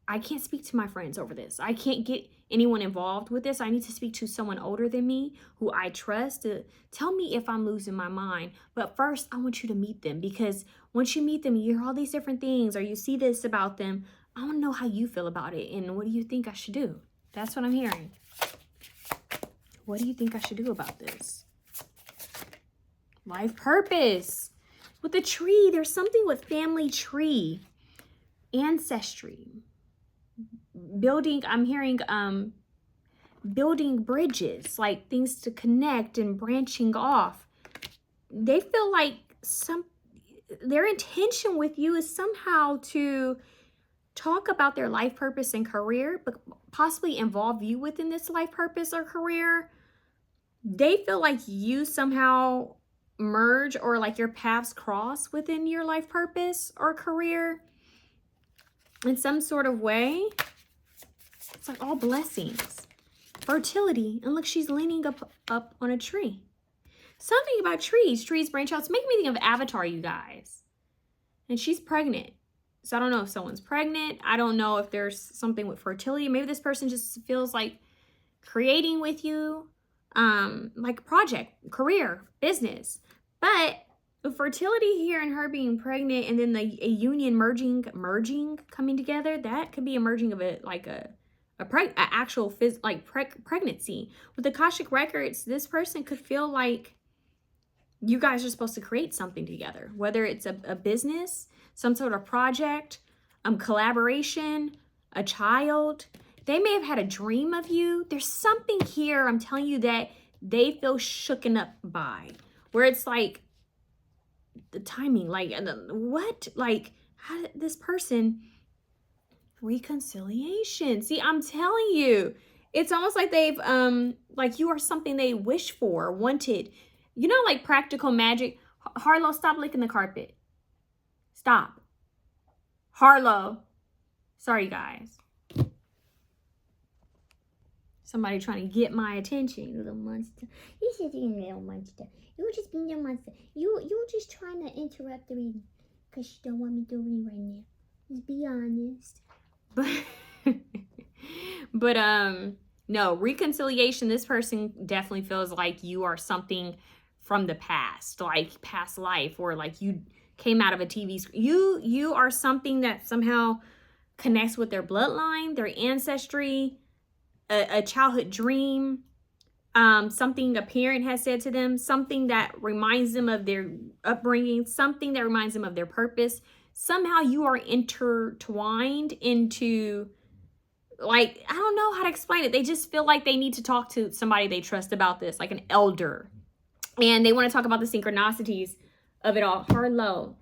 I can't speak to my friends over this. I can't get anyone involved with this. I need to speak to someone older than me who I trust to tell me if I'm losing my mind. But first, I want you to meet them, because once you meet them, you hear all these different things, or you see this about them. I want to know how you feel about it, and what do you think I should do? That's what I'm hearing. What do you think I should do about this? Life purpose. With the tree, there's something with family tree, ancestry. Building, I'm hearing building bridges, like things to connect and branching off. They feel like their intention with you is somehow to talk about their life purpose and career, but possibly involve you within this life purpose or career. They feel like you somehow merge, or like your paths cross within your life purpose or career in some sort of way. It's like all blessings, fertility, and look, she's leaning up on a tree. Something about trees branch out. It's making me think of Avatar, you guys. And she's pregnant. So I don't know if someone's pregnant. I don't know if there's something with fertility. Maybe this person just feels like creating with you, like project, career, business. But with fertility here and her being pregnant, and then a union merging, coming together, that could be a merging of actual pregnancy. With the Akashic records, this person could feel like you guys are supposed to create something together, whether it's a business, some sort of project, collaboration, a child. They may have had a dream of you. There's something here, I'm telling you, that they feel shooken up by, where it's like the timing, like, what? Like, how did this person, reconciliation. See, I'm telling you, it's almost like they've, like you are something they wish for, wanted. You know, like practical magic. Harlow, stop licking the carpet. Stop. Harlow. Sorry, guys. Somebody trying to get my attention, you little monster. You should be a little monster. You were just being a monster. You were just trying to interrupt the reading because you don't want me to read right now. Just be honest. But no, reconciliation. This person definitely feels like you are something from the past, like past life, or like you came out of a TV screen. You are something that somehow connects with their bloodline, their ancestry, a childhood dream, something a parent has said to them, something that reminds them of their upbringing, something that reminds them of their purpose. Somehow you are intertwined into, like, I don't know how to explain it. They just feel like they need to talk to somebody they trust about this, like an elder. And they want to talk about the synchronicities of it all. Harlow.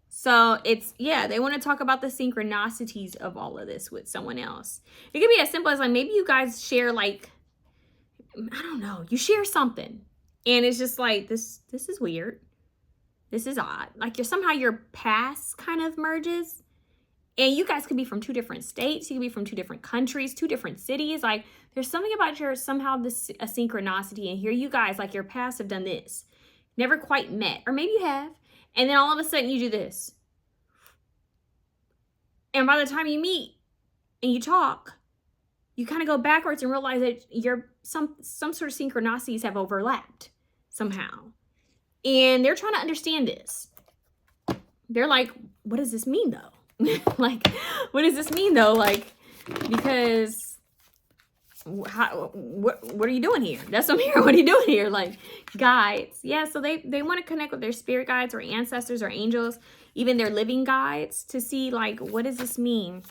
So it's, yeah, they want to talk about the synchronicities of all of this with someone else. It could be as simple as, like, maybe you guys share, like, I don't know, you share something. And it's just like, this is weird. This is odd. Like, somehow your past kind of merges. And you guys could be from 2 different states. You could be from 2 different countries, 2 different cities. Like, there's something about your, somehow this, a synchronicity. And here you guys, like, your past have done this. Never quite met. Or maybe you have. And then all of a sudden you do this. And by the time you meet and you talk, you kind of go backwards and realize that some sort of synchronicities have overlapped somehow. And they're trying to understand this. They're like, what does this mean though? Like, what does this mean though? Like, because what are you doing here? That's what I'm here. What are you doing here? Like, guides. Yeah, so they want to connect with their spirit guides or ancestors or angels, even their living guides, to see, like, what does this mean?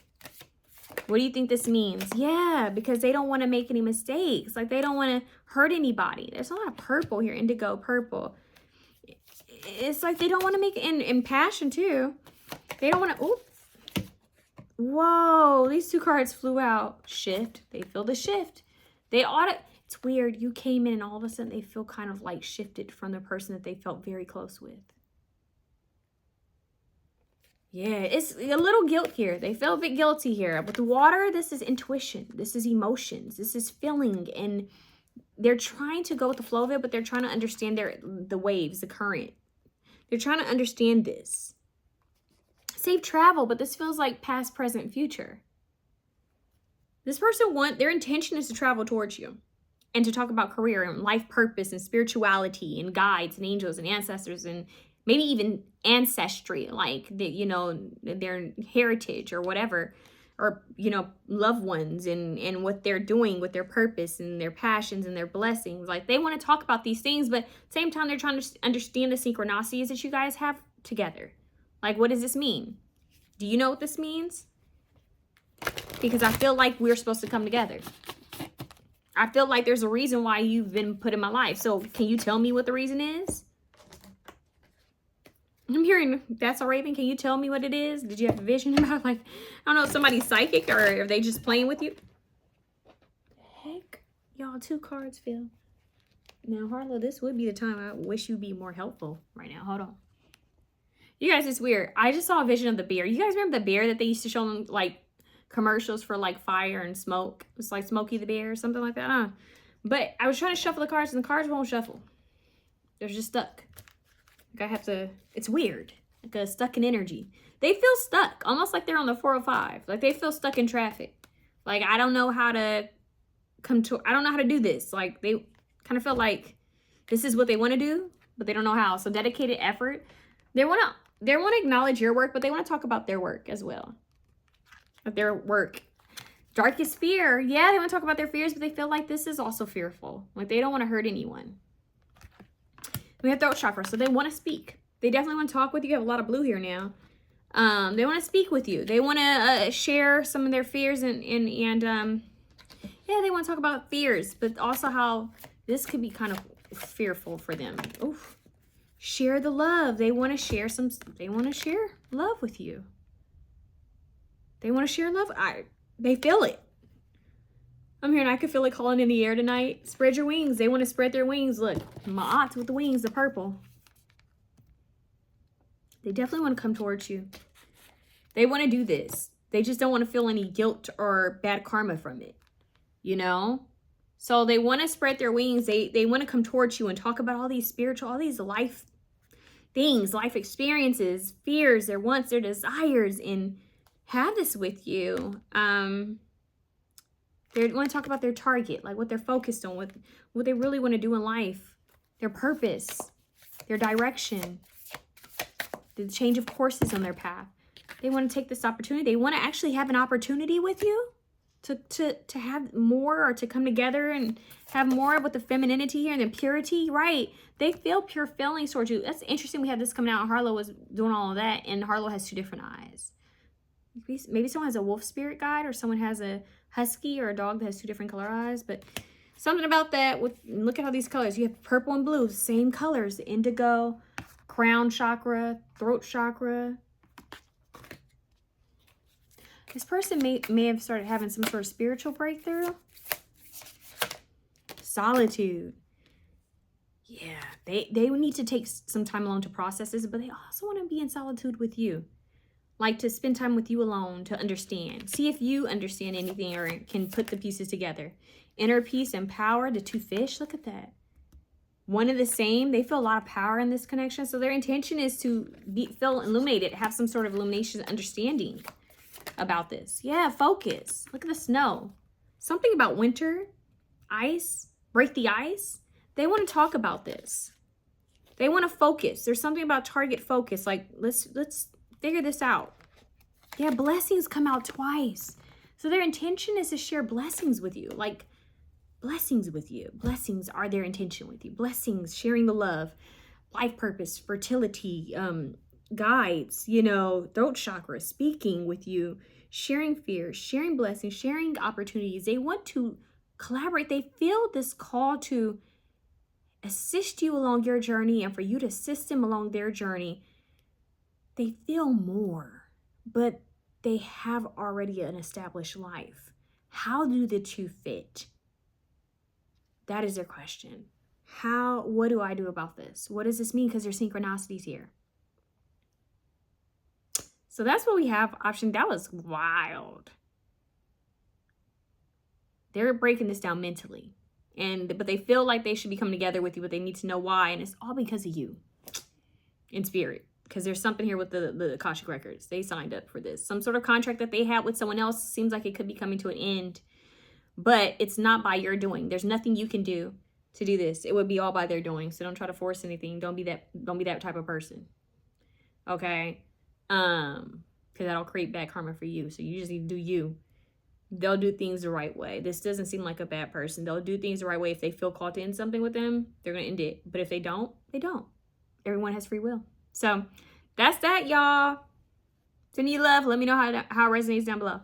What do you think this means? Yeah, because they don't want to make any mistakes. Like, they don't want to hurt anybody. There's a lot of purple here, indigo, purple. It's like they don't want to make, in passion too. They don't want to, oh. Whoa, these 2 cards flew out. Shift. They feel the shift. They ought to, it's weird. You came in and all of a sudden they feel kind of like shifted from the person that they felt very close with. Yeah, it's a little guilt here. They feel a bit guilty here. With the water, this is intuition. This is emotions. This is feeling. And they're trying to go with the flow of it, but they're trying to understand the waves, the current. They're trying to understand this. Safe travel, but this feels like past, present, future. This person their intention is to travel towards you and to talk about career and life purpose and spirituality and guides and angels and ancestors and maybe even ancestry, like their heritage or whatever, or loved ones and what they're doing with their purpose and their passions and their blessings. Like, they want to talk about these things, but at the same time they're trying to understand the synchronicities that you guys have together. Like, what does this mean? Do you know what this means? Because I feel like we're supposed to come together. I feel like there's a reason why you've been put in my life. So can you tell me what the reason is? I'm hearing, that's a Raven. Can you tell me what it is? Did you have a vision about, like, I don't know, somebody's psychic, or are they just playing with you? Heck, y'all, 2 cards fell. Now, Harlow, this would be the time I wish you'd be more helpful right now. Hold on. You guys, it's weird. I just saw a vision of the bear. You guys remember the bear that they used to show them, like, commercials for, like, fire and smoke? It's like Smokey the Bear or something like that. But I was trying to shuffle the cards, and the cards won't shuffle. They're just stuck. Like, I have to, it's weird. Like a stuck in energy. They feel stuck, almost like they're on the 405. Like, they feel stuck in traffic. Like, I don't know how to I don't know how to do this. Like, they kind of feel like this is what they want to do, but they don't know how. So dedicated effort. They want to acknowledge your work, but they want to talk about their work as well. Their work. Darkest fear. Yeah, they want to talk about their fears, but they feel like this is also fearful. Like, they don't want to hurt anyone. We have throat chakra, so they want to speak. They definitely want to talk with you. You have a lot of blue here now. They want to speak with you. They want to share some of their fears and yeah, they want to talk about fears, but also how this could be kind of fearful for them. Oof. Share the love. They want to share love with you. They want to share love. They feel it. I'm here and I can feel it calling in the air tonight. Spread your wings. They want to spread their wings. Look, my aunt with the wings, the purple. They definitely want to come towards you. They want to do this. They just don't want to feel any guilt or bad karma from it. So they want to spread their wings. They want to come towards you and talk about all these spiritual, all these life things, life experiences, fears, their wants, their desires, and have this with you. They want to talk about their target, like what they're focused on, what they really want to do in life, their purpose, their direction, the change of courses on their path. They want to take this opportunity. They want to actually have an opportunity with you to have more, or to come together and have more with the femininity here and the purity, right? They feel pure feelings towards you. That's interesting. We had this coming out. Harlow was doing all of that, and Harlow has 2 different eyes. Maybe someone has a wolf spirit guide, or someone has a husky or a dog that has 2 different color eyes. But something about that, look at all these colors. You have purple and blue, same colors. The indigo, crown chakra, throat chakra. This person may have started having some sort of spiritual breakthrough. Solitude. Yeah, they need to take some time alone to process this, but they also want to be in solitude with you. like to spend time with you alone to understand. See if you understand anything or can put the pieces together. Inner peace and power, the two fish, look at that. One and the same, they feel a lot of power in this connection. So their intention is to feel illuminated, have some sort of illumination, understanding about this. Yeah, focus. Look at the snow. Something about winter, ice, break the ice. They want to talk about this. They want to focus. There's something about target focus. Like, let's figure this out. Yeah, blessings come out twice. So their intention is to share blessings with you. Like, blessings with you. Blessings are their intention with you. Blessings, sharing the love, life purpose, fertility, guides, you know, throat chakra, speaking with you, sharing fears, sharing blessings, sharing opportunities. They want to collaborate. They feel this call to assist you along your journey and for you to assist them along their journey. They feel more, but they have already an established life. How do the two fit? That is their question. What do I do about this? What does this mean? Because there's synchronicities here. So that's what we have. Option, that was wild. They're breaking this down mentally. But they feel like they should be coming together with you, but they need to know why. And it's all because of you in spirit. Because there's something here with the Akashic records. They signed up for this. Some sort of contract that they had with someone else. Seems like it could be coming to an end. But it's not by your doing. There's nothing you can do to do this. It would be all by their doing. So don't try to force anything. Don't be that type of person. Okay? Because that'll create bad karma for you. So you just need to do you. They'll do things the right way. This doesn't seem like a bad person. They'll do things the right way. If they feel called to end something with them, they're going to end it. But if they don't, they don't. Everyone has free will. So that's that, y'all. Send you love. Let me know how it resonates down below.